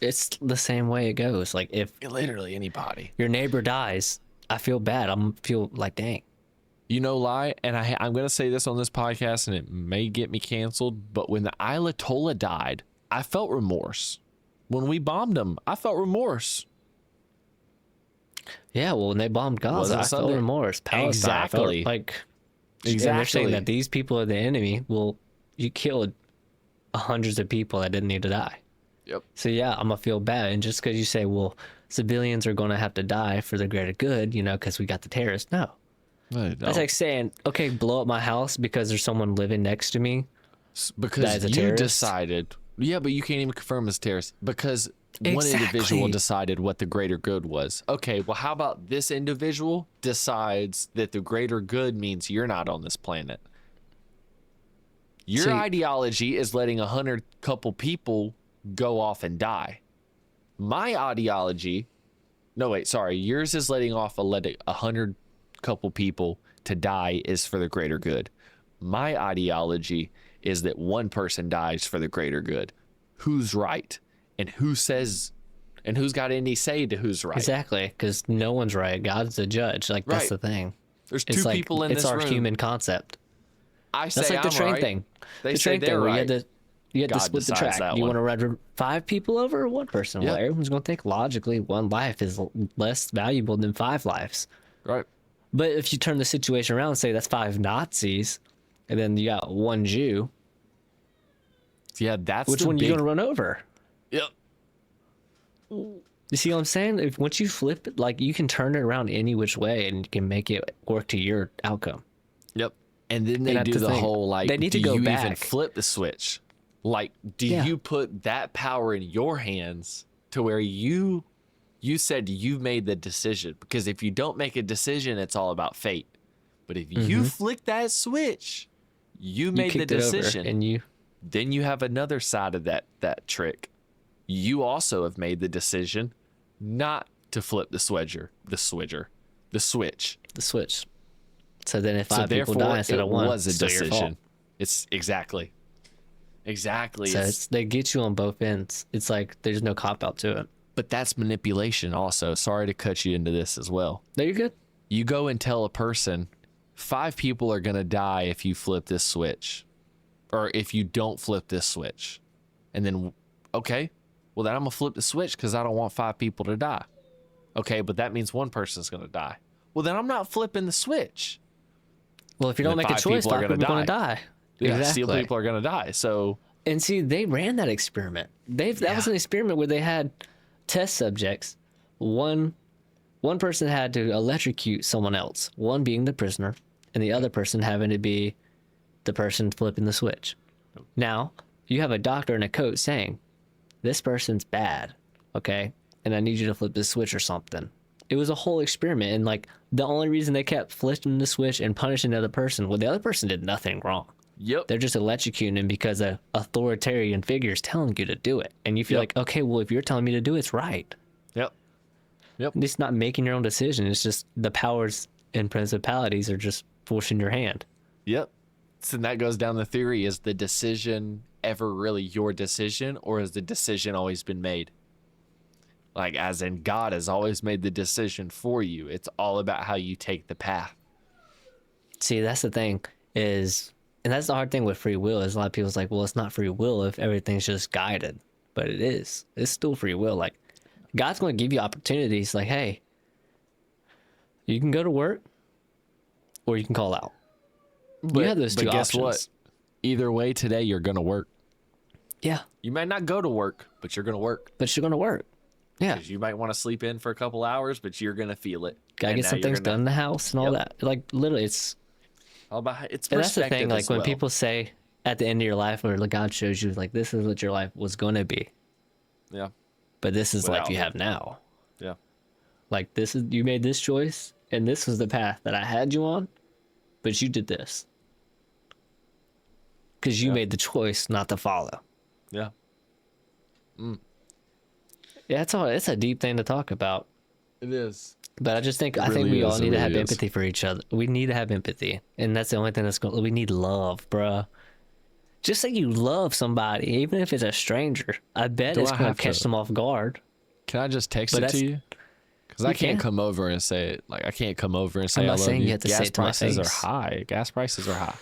It's the same way it goes. Like if Literally anybody. your neighbor dies, I feel bad. I'm feel like dang. You know, lie, and I'm going to say this on this podcast, and it may get me canceled, but when the Ayatollah died, I felt remorse. When we bombed him, I felt remorse. Yeah, well, when they bombed Gaza, Wasn't I felt Sunday. remorse. Palestine, I felt Exactly. like and they're saying Exactly. that these people are the enemy. Well, you killed hundreds of people that didn't need to die. Yep. So yeah, I'm gonna feel bad. And just because you say, well, civilians are gonna have to die for the greater good, you know, because we got the terrorists. No, that's like saying, okay, blow up my house because there's someone living next to me. Because that is a you terrorist? decided. Yeah, but you can't even confirm as terrorist because one individual Exactly. decided what the greater good was. Okay, well, how about this individual decides that the greater good means you're not on this planet? Your See- ideology is letting 100 couple people go off and die. My ideology, no wait, sorry, yours is letting 100 couple people to die is for the greater good. My ideology is that one person dies for the greater good. Who's right? And who says, and who's got any say to who's right? Exactly, because no one's right. God's the judge. Like that's Right. the thing. There's It's two like people in it's this our room. human concept. I say That's like the I'm train right. thing. They The say train they're thing where right. you had to God split the decides track. that You one. want to ride 5 people over or one person? Well, Yeah. everyone's going to think logically one life is less valuable than 5 lives. Right. But if you turn the situation around and say that's 5 Nazis, and then you got 1 Jew, Yeah, that's which the one big... you going to run over? Yep. You see what I'm saying? If once you flip it, like you can turn it around any which way and you can make it work to your outcome. Yep. And then they that's do the the thing. whole like, They need do to go you even back. flip the switch? Like, do Yeah. you put that power in your hands to where you said you made the decision? Because if you don't make a decision, it's all about fate. But if you flick that switch, you made the kicked it over decision. and you Then you have another side of that trick. You also have made the decision not to flip the switch. The switch. So then if So 5 people therefore, die instead it of one, was a still your fault. decision. It's exactly. So they get you on both ends. It's like there's no cop out to it. But that's manipulation also. Sorry to cut you into this as well. No, you're good. You go and tell a person 5 people are going to die if you flip this switch or if you don't flip this switch. And then, okay, well, then I'm going to flip the switch because I don't want 5 people to die. Okay, but that means one person's going to die. Well, then I'm not flipping the switch. Well, if you don't And make a 5 choice, people are 5 people are going to gonna die. Yeah, Exactly. still people are going to die. So, And see, they ran that experiment. That was an experiment where they had test subjects. One person had to electrocute someone else, one being the prisoner, and the other person having to be the person flipping the switch. Now, you have a doctor in a coat saying, this person's bad, okay? And I need you to flip this switch or something. It was a whole experiment, and like the only reason they kept flipping the switch and punishing the other person, well, the other person did nothing wrong. yep. They're just electrocuting him because a authoritarian figure is telling you to do it. And you feel like, okay, well, if you're telling me to do it, it's right. Yep. It's not making your own decision. It's just the powers and principalities are just forcing your hand. Yep. So that goes down the theory, is the decision ever really your decision, or has the decision always been made? Like, as in, God has always made the decision for you. It's all about how you take the path. See, that's the thing is, and that's the hard thing with free will is a lot of people's like, well, it's not free will if everything's just guided, but it is. It's still free will. Like God's going to give you opportunities like, hey, you can go to work or you can call out. You have those two guess options. what? Either way, today you're going to work. Yeah, You might not go to work, but you're going to work. but you're going to work. Yeah. 'Cause you might want to sleep in for a couple hours, but you're going to feel it. Gotta And get now some you're things gonna- done in the house and all Yep. that. Like literally, it's All about, it's and that's the perspective thing. Like as when well. people say at the end of your life, or like God shows you, like this is what your life was gonna be, Yeah. but this is the life Without you it. have now. Yeah. Like this is you made this choice, and this was the path that I had you on, but you did this because you Yeah. made the choice not to follow. Yeah. Yeah, it's a deep thing to talk about. It is. But I just think It I think really we all is, it need to really have is. empathy for each other. We need to have empathy, and that's the only thing that's going. We need love, bruh. Just say you love somebody, even if it's a stranger. I bet Do it's I going have to catch to- them off guard. Can I just text But it that's- to you? Because I You can't can. come over and say it. Like, I can't come over and say I'm I not love saying you. you have to say Gas it to my prices are face. high. Gas prices are high.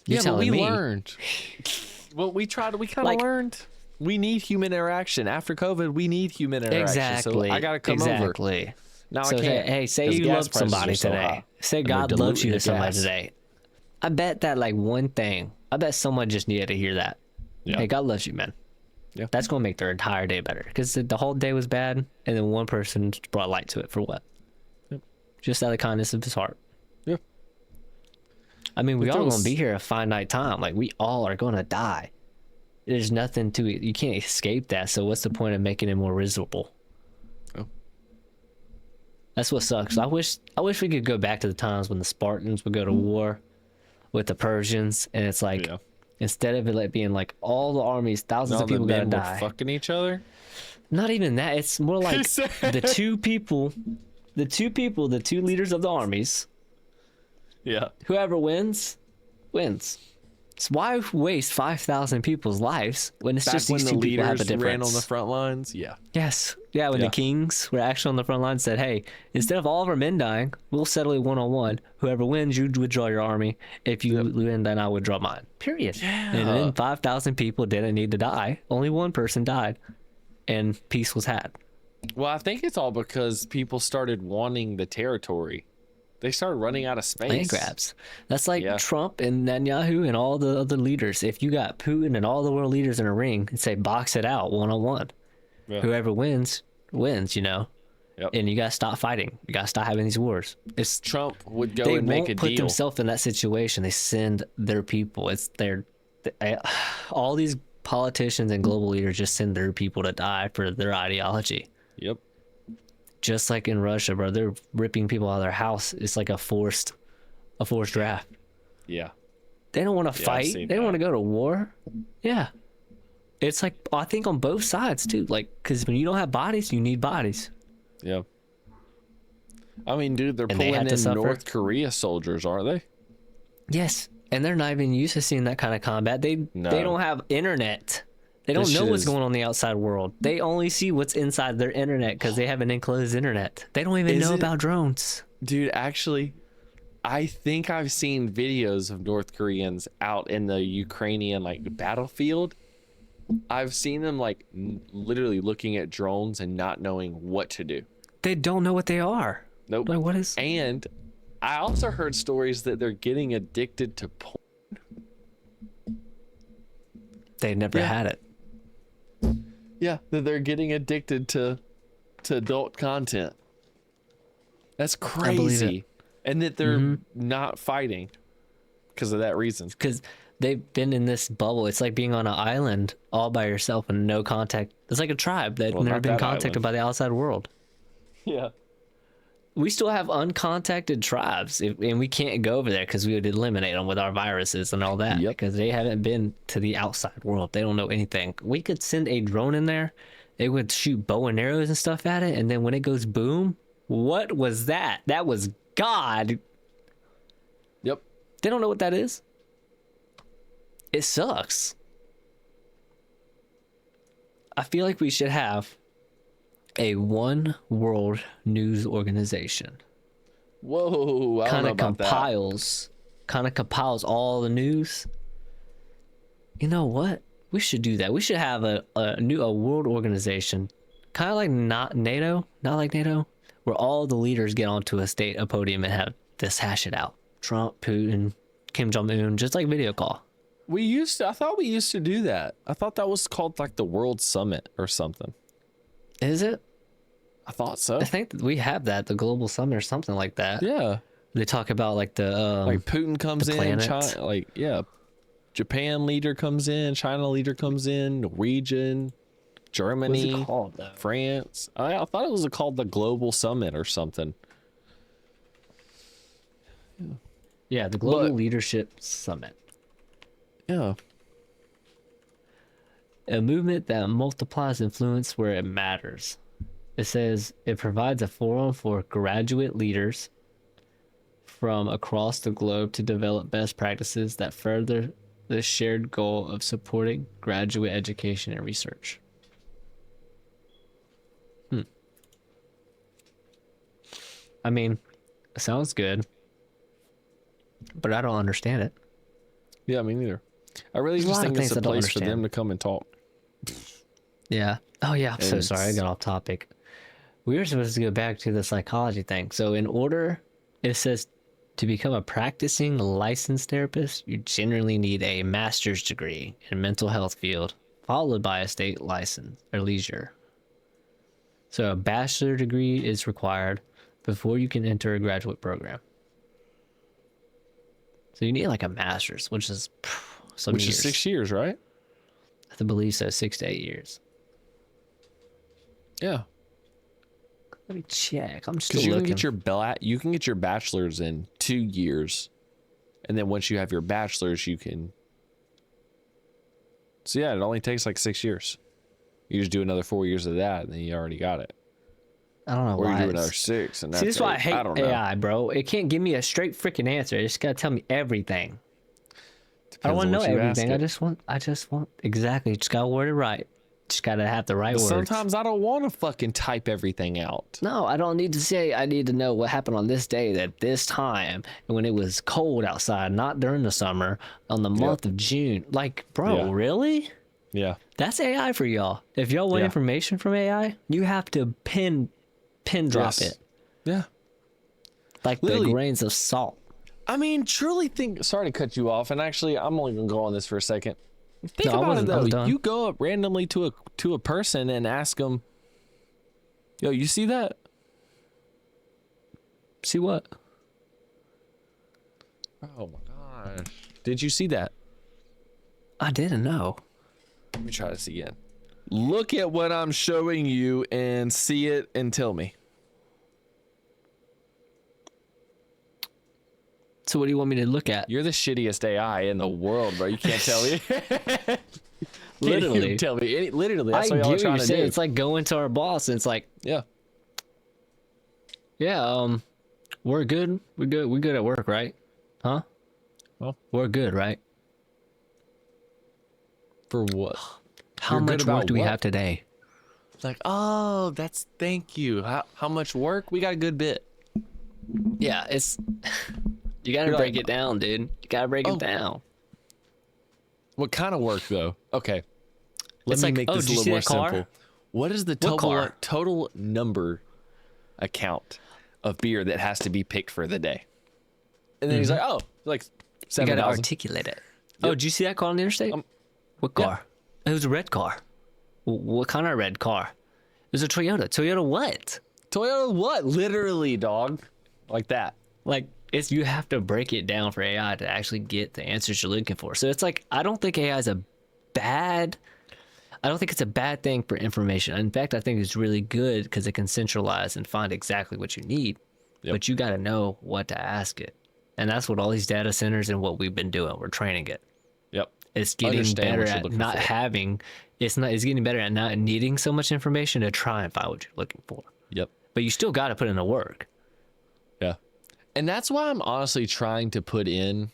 You Yeah, but telling we me? learned. Well, we tried. We kind of Like- learned. We need human interaction. After COVID, we need human interaction. Exactly. So I got to come over. Exactly. Now So I can't. hey, say 'cause you gas loved prices somebody are so today. high. Say And they're God loves you diluting to the somebody gas. today. I bet that like one thing. I bet someone just needed to hear that. Yeah. Hey, God loves you, man. Yeah. That's gonna make their entire day better because the whole day was bad, and then one person brought light to it for what? Yep. Just out of the kindness of his heart. Yeah. I mean, we But all there was- gonna be here a finite time. Like we all are gonna die. There's nothing to it. You can't escape that. So what's the point of making it more miserable? Oh. That's what sucks. I wish we could go back to the times when the Spartans would go to war with the Persians, and it's like Yeah. instead of it like being like all the armies, thousands All of the people gotta men were die. fucking each other. Not even that. It's more like said- the two leaders of the armies. Yeah. Whoever wins, wins. So why waste 5,000 people's lives when it's Back just when these the two people have a leaders difference? ran on the front lines. Yeah. Yes. Yeah, when Yeah. the kings were actually on the front line said, hey, instead of all of our men dying, we'll settle it one-on-one. Whoever wins, you withdraw your army. If you win, then I withdraw mine. Period. Yeah. And then 5,000 people didn't need to die. Only one person died. And peace was had. Well, I think it's all because people started wanting the territory. They started running out of space. Land grabs. That's like Yeah. Trump and Netanyahu and all the other leaders. If you got Putin and all the world leaders in a ring and say, box it out one-on-one. Yeah. Whoever wins, you know? Yep. And you got to stop fighting. You got to stop having these wars. It's Trump would go they and won't make a put deal. themselves in that situation. They send their people. It's all these politicians and global leaders just send their people to die for their ideology. Yep. Just like in Russia, bro, they're ripping people out of their house. It's like a forced draft. Yeah. They don't want to Yeah, I've fight. seen They don't that. want to go to war. Yeah. It's like, I think on both sides too. Like, because when you don't have bodies, you need bodies. Yeah. I mean, dude, they're And they pulling had to in suffer. North Korea soldiers, aren't they? Yes, and they're not even used to seeing that kind of combat. They don't have internet. They don't This know shit what's is- going on in the outside world. They only see what's inside their internet because they have an enclosed internet. They don't even Is know it- about drones. Dude, actually, I think I've seen videos of North Koreans out in the Ukrainian like battlefield. I've seen them like literally looking at drones and not knowing what to do. They don't know what they are. Nope. Like, what is? And I also heard stories that they're getting addicted to porn. They never Yeah. had it. Yeah, that they're getting addicted to adult content. That's believe crazy. And that they're not fighting because of that reason. Because they've been in this bubble. It's like being on an island all by yourself and no contact. It's like a tribe that's Well, never not been that contacted island. by the outside world. Yeah. We still have uncontacted tribes, and we can't go over there because we would eliminate them with our viruses and all that. Yep. Because they haven't been to the outside world. They don't know anything. We could send a drone in there. It would shoot bow and arrows and stuff at it, and then when it goes boom, what was that? That was God. Yep. They don't know what that is. It sucks. I feel like we should have a one world news organization. Whoa. I don't Kind know of about compiles all the news. You know what? We should do that. We should have a world organization, kind of like not like NATO, where all the leaders get onto a podium and have this hash it out. Trump, Putin, Kim Jong Un, just like video call. I thought we used to do that. I thought that was called like the World Summit or something. Is it? I thought so. I think that we have that, the global summit or something like that. Yeah. They talk about like the Like Putin comes the in, planet. China, like, yeah. Japan leader comes in, China leader comes in, Norwegian, Germany, called though? France. I thought it was called the Global Summit or something. Yeah, the Global But- Leadership Summit. Yeah. A movement that multiplies influence where it matters. It says it provides a forum for graduate leaders from across the globe to develop best practices that further the shared goal of supporting graduate education and research. I mean, it sounds good, but I don't understand it. Yeah, me neither. I really There's a just lot of think it's things a I don't place for them understand. to come and talk. Yeah. Oh, yeah. I'm so And sorry. I it's- got off topic. We were supposed to go back to the psychology thing. So, in order, it says to become a practicing licensed therapist, you generally need a master's degree in mental health field, followed by a state license or leisure. So, a bachelor degree is required before you can enter a graduate program. So, you need like a master's, which is some Which years. is 6 years, right? I believe so, 6 to 8 years. Yeah. Let me check. I'm still Because you can looking. get your bachelor's in 2 years, and then once you have your bachelor's, you can. So yeah, it only takes like 6 years. You just do another 4 years of that, and then you already got it. I don't know Or why. you do it's- another 6, and that's See, this is why I eight. hate don't know. AI, bro. It can't give me a straight freaking answer. It just gotta tell me everything. I Depends don't want on to know what you ask everything. it. I just want exactly. Just gotta word it right. Just gotta have the right But words. sometimes I don't want to fucking type everything out. No, I don't need to say. I need to know what happened on this day at this time and when it was cold outside, not during the summer, on the month of June. Like, bro, Yeah. really? Yeah. That's AI for y'all. If y'all want Yeah. information from AI, you have to pin drop Yes. it Yeah. like Literally. the grains of salt. I mean, truly think. Sorry to cut you off, and actually, I'm only gonna go on this for a second. Think No, I about it wasn't- I though. was done. You go up randomly to a person and ask them, "Yo, you see that?" See what? Oh my gosh! Did you see that? I didn't know. Let me try this again. Look at what I'm showing you and see it and tell me. So what do you want me to look at? You're the shittiest AI in the world, bro. You can't tell me. Can't even Literally. tell me. Literally, I that's get what y'all are what trying you're to saying. do. It's like going to our boss and it's like, Yeah. yeah, we're good. We're good at work, right? Huh? Well, We're good, right? for what? How You're good much work about do we what? have today? Like, oh, thank you. How much work? We got a good bit. Yeah, it's you gotta You're break like, it down, dude. You gotta break oh. it down. What kind of work though? Okay. Let It's me like, make oh, this a did you little see more that car? simple. What is the What car? total number account of beer that has to be picked for the day? And then he's like, oh, like You 7,000. gotta articulate it. Oh, did you see that car on the interstate? What yeah. car? It was a red car. What kind of red car? It was a Toyota. Toyota what? Toyota what? Literally, dog. Like that. Like, it's you have to break it down for AI to actually get the answers you're looking for. So it's like I don't think AI is I don't think it's a bad thing for information. In fact, I think it's really good because it can centralize and find exactly what you need. Yep. But you got to know what to ask it. And that's what all these data centers and what we've been doing. We're training it. Yep. It's getting Understand better what you're at looking not for. having it's getting better at not needing so much information to try and find what you're looking for. Yep. But you still got to put in the work. Yeah. And that's why I'm honestly trying to put in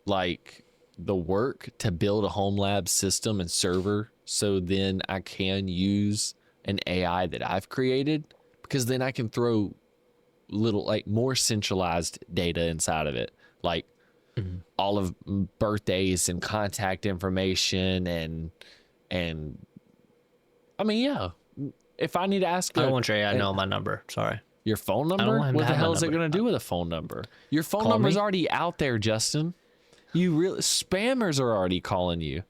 like the work to build a home lab system and server so then I can use an AI that I've created, because then I can throw little like more centralized data inside of it, like all of birthdays and contact information and I mean, yeah, if I need to ask I don't want your AI to know my number. Sorry. your phone don't number, want him to what the have my hell is it number. going to do with a phone number? Your phone Call number's me? already out there, Justin. You really spammers are already calling you.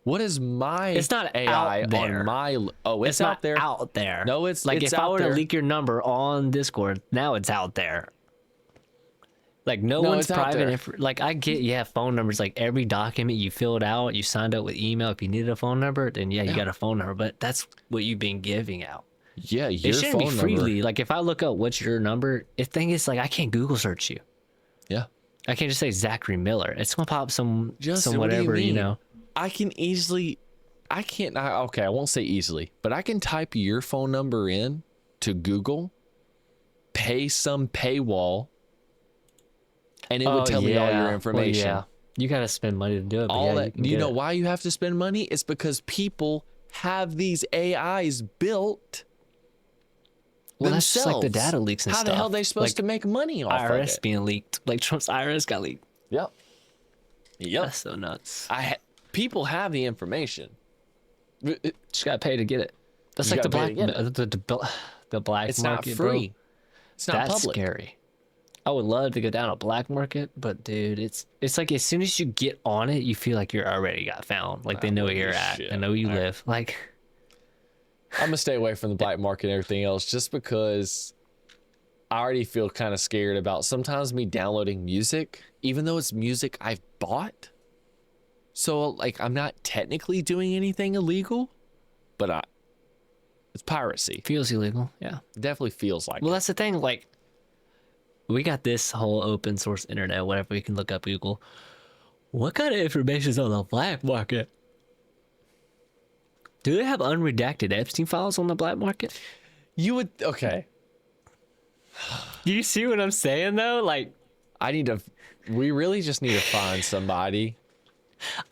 What is my It's not AI out there. on my? Oh, it's out not there. out there. No, it's like it's if I out were there. to leak your number on Discord, now it's out there. Like no one's it's out private. there. Like I get, phone numbers. Like every document you filled out, you signed up with email. If you needed a phone number, then you got a phone number. But that's what you've been giving out. Yeah, It your shouldn't phone be freely. number. Like if I look up what's your number, the thing is like I can't Google search you. Yeah. I can't just say Zachary Miller. It's gonna pop some Justin, whatever, what do you mean? know. I can easily. Okay, I won't say easily, but I can type your phone number in to Google, pay some paywall, and it would tell me all your information. Well, yeah. You gotta spend money to do it. But All yeah, that. can Do you get know it. why you have to spend money? It's because people have these AIs built. Well, that's just like the themselves. data leaks and How stuff. the hell are they supposed Like to make money off of IRS it? being leaked. Like Trump's IRS got leaked. Yep. Yep. That's so nuts. People have the information. Just gotta pay to get it. That's You like the gotta black, pay to the black It's not market, free. bro. It's not That's public. scary. I would love to go down a black market, but dude, it's like as soon as you get on it, you feel like you're already got found. Like they know where you're at. shit. They know where you live. Like I'm gonna stay away from the black market and everything else just because I already feel kind of scared about sometimes me downloading music, even though it's music I've bought. So like I'm not technically doing anything illegal, but it's piracy. feels illegal. Yeah. It definitely feels like Well, it. that's the thing. Like, we got this whole open source internet, whatever. We can look up Google. What kind of information is on the black market? Do they have unredacted Epstein files on the black market? You would okay. Do you see what I'm saying though? Like, We really just need to find somebody.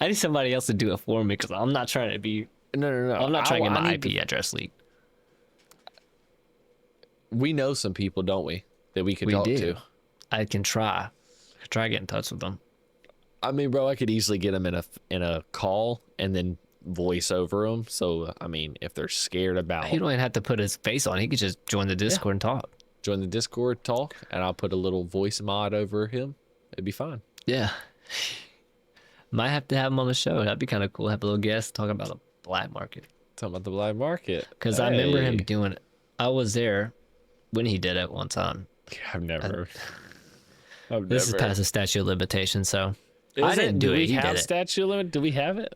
I need somebody else to do it for me because I'm not trying to be. No. I'm not trying to get I my need IP address leaked. We know some people, don't we, that we could We talk do. to. I can try. Try get in touch with them. I mean, bro, I could easily get them in a call and then voice over them. So, I mean, if they're scared about He don't even have to put his face on. He could just join the Discord and talk. join the Discord talk, and I'll put a little voice mod over him, it'd be fine. Yeah. Might have to have him on the show. That'd be kind of cool. Have a little guest talking about the black market. Talking about the black market. Because I remember him Hey. doing it. I was there when he did it one time. I've never. This is past the statute of limitations, so Is I didn't do do it. we He have did it. statute limit? Do we have it?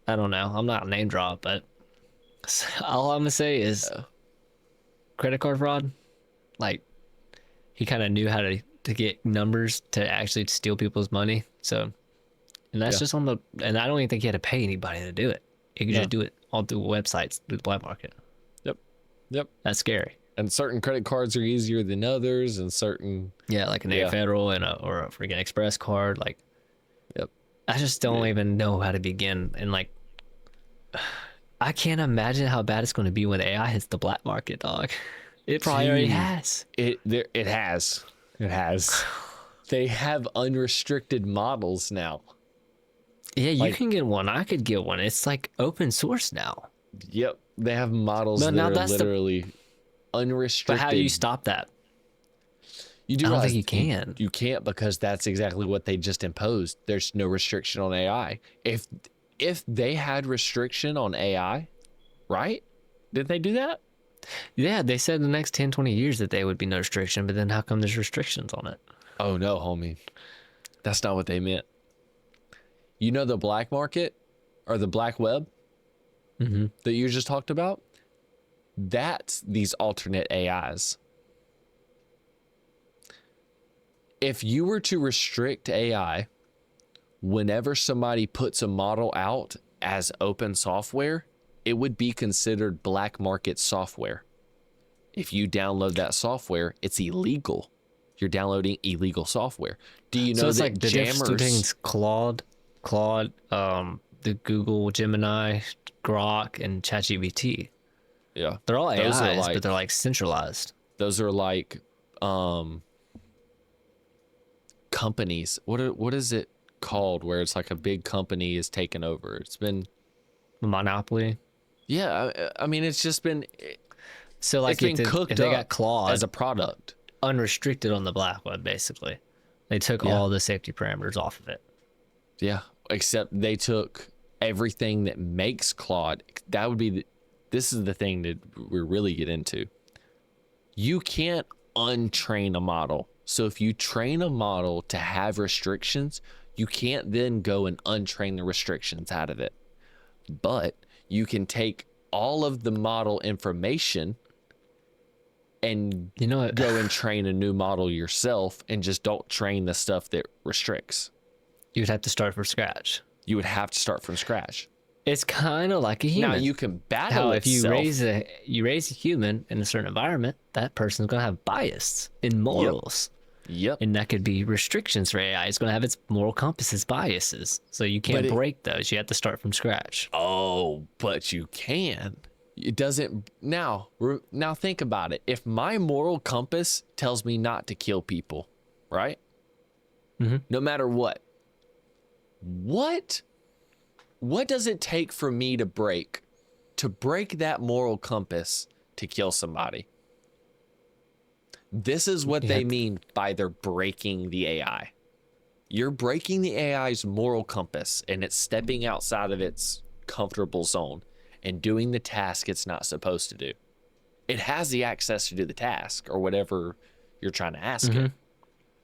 I don't know. I'm not a name drop, but all I'm gonna say is credit card fraud. Like he kind of knew how to get numbers to actually steal people's money. So And that's Yeah. just on the, and I don't even think you had to pay anybody to do it. You could No. just do it all through websites, through the black market. Yep. That's scary. And certain credit cards are easier than others, and certain. Yeah, like an Yeah. A Federal and or a freaking Express card. Like, Yep. I just don't Yeah. even know how to begin. And like, I can't imagine how bad it's going to be when AI hits the black market, dog. It probably already Dude. has. It has. It has. They have unrestricted models now. Yeah, you Like- can get one. I could get one. It's like open source now. Yep. They have models But that now are that's the- literally unrestricted. But how do you stop that? You do I don't realize think you can. You can't, because that's exactly what they just imposed. There's no restriction on AI. If they had restriction on AI, right? Did they do that? Yeah, they said the next 10, 20 years that they would be no restriction, but then how come there's restrictions on it? Oh no, homie. That's not what they meant. You know the black market or the black web that you just talked about? That's these alternate AIs. If you were to restrict AI, whenever somebody puts a model out as open software, it would be considered black market software. If you download that software, it's illegal. You're downloading illegal software. Do you know So it's that like the difference jammers? between Claude, the Google Gemini, Grok, and ChatGPT. Yeah, They're all Those are AIs, like- but they're like centralized. those are like companies. What is it called? Where it's like a big company is taken over. It's been Monopoly. I mean it's just been So like it's been cooked if they up got Claude as a product. unrestricted on the black web, basically, they took Yeah. all the safety parameters off of it. Yeah, except they took everything that makes Claude. That would be this is the thing that we really get into. You can't untrain a model. So if you train a model to have restrictions, you can't then go and untrain the restrictions out of it. But you can take all of the model information and You know what? go and train a new model yourself, and just don't train the stuff that restricts. You would have to start from scratch. You would have to start from scratch. It's kind of like a human. Now you can battle How if you itself. raise a human in a certain environment, that person's gonna have bias in morals. Yep. And that could be restrictions for AI. It's going to have its moral compasses, biases. So you can't But break those. You have to start from scratch. Oh, but you can. It doesn't. Now think about it. If my moral compass tells me not to kill people, right? No matter what does it take for me to break that moral compass to kill somebody? This is what they mean by they're breaking the AI. You're breaking the AI's moral compass, and it's stepping outside of its comfortable zone and doing the task it's not supposed to do. It has the access to do the task or whatever you're trying to ask it.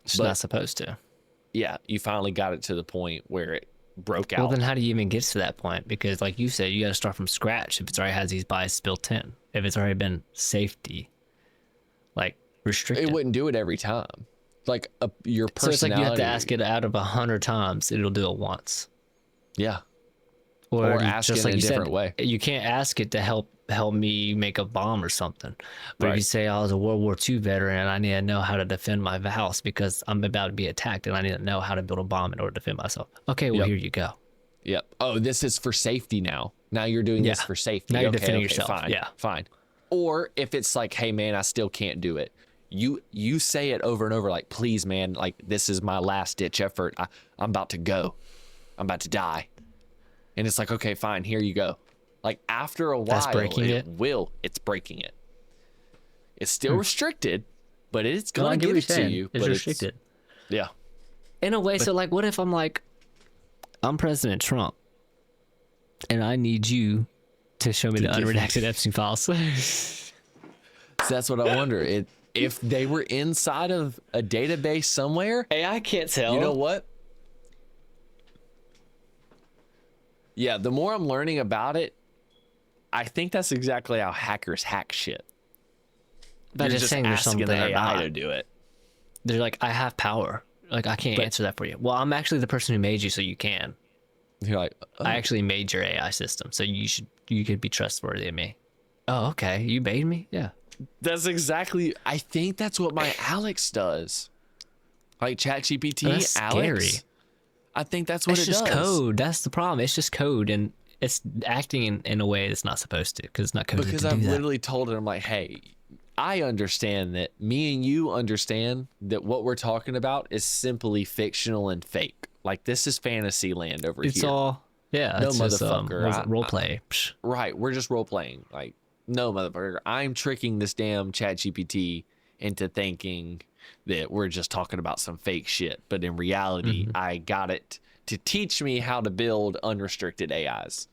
It's But- not supposed to. Yeah, you finally got it to the point where it broke out. Well, then how do you even get to that point? Because like you said, you got to start from scratch if it's already has these biases built in. If it's already been safety, like restricted. It wouldn't do it every time. Like your So personality. it's like you have to ask it out of 100 times. It'll do it once. Yeah. Or Or ask it in a you different way. You can't ask it to help me make a bomb or something. But if Right. you say I was a World War II veteran and I need to know how to defend my house because I'm about to be attacked and I need to know how to build a bomb in order to defend myself. Okay, well Yep. here you go. Yep. Oh, this is for safety now. Now you're doing this Yeah. for safety. Now you're Okay, defending okay, yourself. Fine. Yeah. Fine. Or if it's like, hey man, I still can't do it. You say it over and over, like, please man, like this is my last ditch effort. I'm about to go. I'm about to die. And it's like, okay, fine, here you go. Like after a while, That's breaking it? it's breaking it. It's still restricted, but it's No, I gonna get what give you're it to saying. you. It's but restricted. Yeah. In a way, so like what if I'm like, I'm President Trump and I need you to show me the give me- unredacted Epstein files. So that's what I wonder. If they were inside of a database somewhere, AI can't tell. you know what? Yeah, the more I'm learning about it, I think that's exactly how hackers hack shit. By You're just saying there's asking something the or AI not. to do it. They're like, I have power. Like I can't But- answer that for you. Well, I'm actually the person who made you, so you can. You're like, oh. I actually made your AI system, so you could be trustworthy of me. Oh, okay. You made me? Yeah. That's exactly. I think that's what my Alex does. Like ChatGPT, That's Alex. scary. I think that's what It's it just does. code. That's the problem. It's just code, and it's acting in a way it's not supposed to because it's not coded Because to do I've that. literally told it, I'm like, hey, I understand that me and you understand that what we're talking about is simply fictional and fake. Like, this is fantasy land over It's here. all, yeah. No it's just, motherfucker. what is it, role play. Psh. Right. We're just role playing. Like, no, motherfucker. I'm tricking this damn ChatGPT into thinking that we're just talking about some fake shit. But in reality, I got it to teach me how to build unrestricted AIs.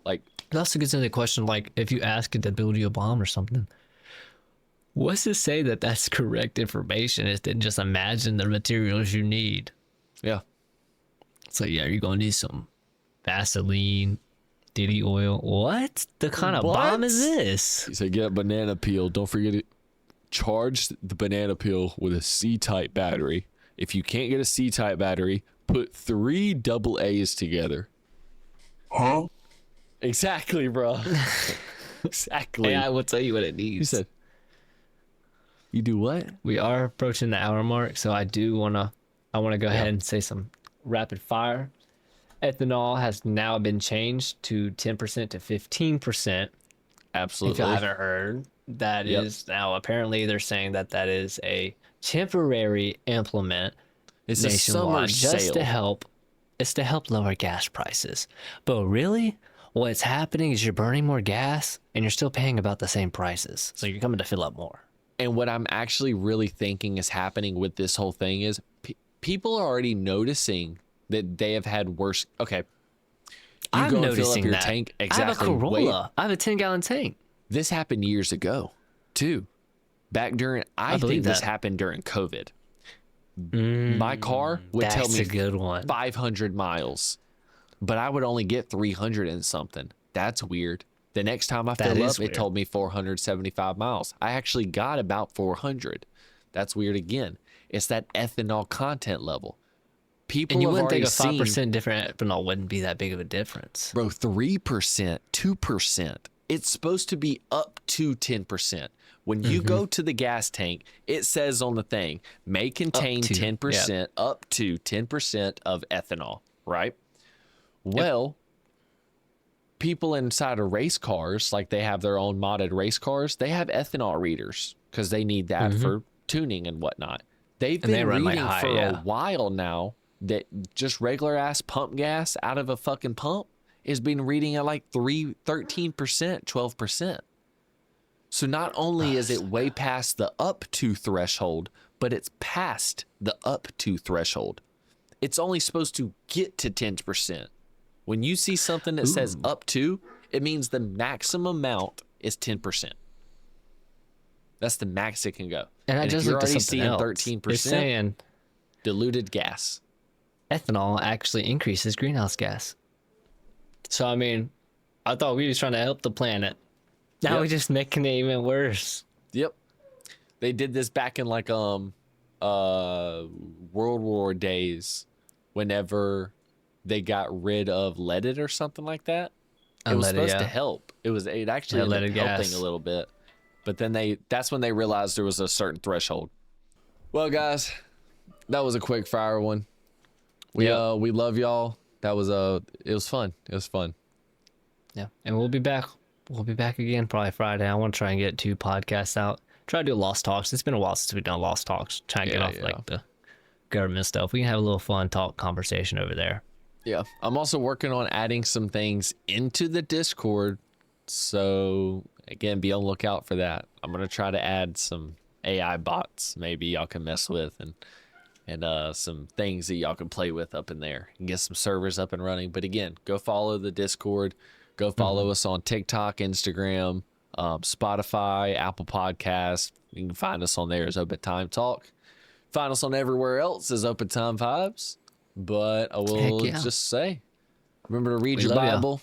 Like, It also gets into the question, like, if you ask it to build you a bomb or something, what's to say that that's correct information? Is to just imagine the materials you need. yeah. It's like, yeah, you're going to need some Vaseline, Diddy oil. What? The kind of bomb is this? He said, get a banana peel. Don't forget to charge the banana peel with a C-type battery. If you can't get a C-type battery, put 3 double A's together. Huh? Exactly, bro. Exactly. AI will tell you what it He needs. said, you do what? We are approaching the hour mark, so I want to go ahead and say some rapid fire. Ethanol has now been changed to 10% to 15%. Absolutely. If you haven't heard, that is now apparently they're saying that is a temporary implement It's a summer nationwide just sale. to help. It's to help lower gas prices. But really, what's happening is you're burning more gas and you're still paying about the same prices. So you're coming to fill up more. And what I'm actually really thinking is happening with this whole thing is people are already noticing that they have had worse. Okay. I'm go and fill up noticing your that. tank. I have a Exactly. Corolla. I have a 10-gallon tank. This happened years ago, too. Back during, I believe think this that. happened during COVID. My car would tell That's me a good one. 500 miles, but I would only get 300 and something. That's weird. The next time I That fill is up, weird. it told me 475 miles. I actually got about 400. That's weird again. It's that ethanol content level. People And you have wouldn't already think a 5% seen, different ethanol wouldn't be that big of a difference. bro, 3%, 2%. It's supposed to be up to 10%. When you go to the gas tank, it says on the thing, may contain to, 10%, up to 10% of ethanol, right? Well, people inside of race cars, like they have their own modded race cars, they have ethanol readers because they need that for tuning and whatnot. They've And they been run, like, reading high, for yeah. a while now that just regular ass pump gas out of a fucking pump is been reading at like 13%, 12%. So not only is it way past the up to threshold, but it's past the up to threshold. It's only supposed to get to 10%. When you see something that says up to, it means the maximum amount is 10%. That's the max it can go. And I if just you're looked at already something seeing else. 13% It's saying diluted gas. ethanol actually increases greenhouse gas. So, I mean, I thought we was trying to help the planet. Now Yep. we're just making it even worse. Yep. They did this back in like World War days whenever they got rid of leaded or something like that. It was Unleaded, supposed to yeah. help. It actually ended Unleaded up helping gas. a little bit. But then that's when they realized there was a certain threshold. Well, guys, that was a quick fire one. We love y'all. It was fun. It was fun. Yeah. And we'll be back. We'll be back again probably Friday. I want to try and get 2 podcasts out. Try to do Lost Talks. It's been a while since we've done Lost Talks. Try and get off like the government stuff. We can have a little fun conversation over there. Yeah. I'm also working on adding some things into the Discord. So again, be on the lookout for that. I'm going to try to add some AI bots maybe y'all can mess with and some things that y'all can play with up in there and get some servers up and running. But again, go follow the Discord. Go follow us on TikTok, Instagram, Spotify, Apple Podcasts. You can find us on there as OpenTimeTalk. Find us on everywhere else as OpenTimeVibes. But I will Heck yeah. just say, remember to read We your love y'all. Bible.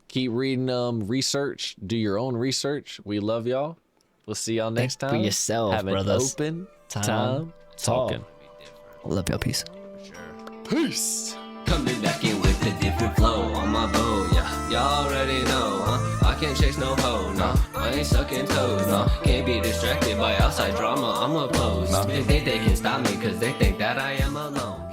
Keep reading research. Do your own research. We love y'all. We'll see y'all next for time. yourself, Have an brothers. open Time time talking. Love y'all. Peace. Peace. Coming back in with a different flow on my boat, yeah. Y'all already know, huh? I can't chase no hoe, no. I ain't sucking toes, no. Can't be distracted by outside drama, I'm opposed. They think they can stop me cause they think that I am alone.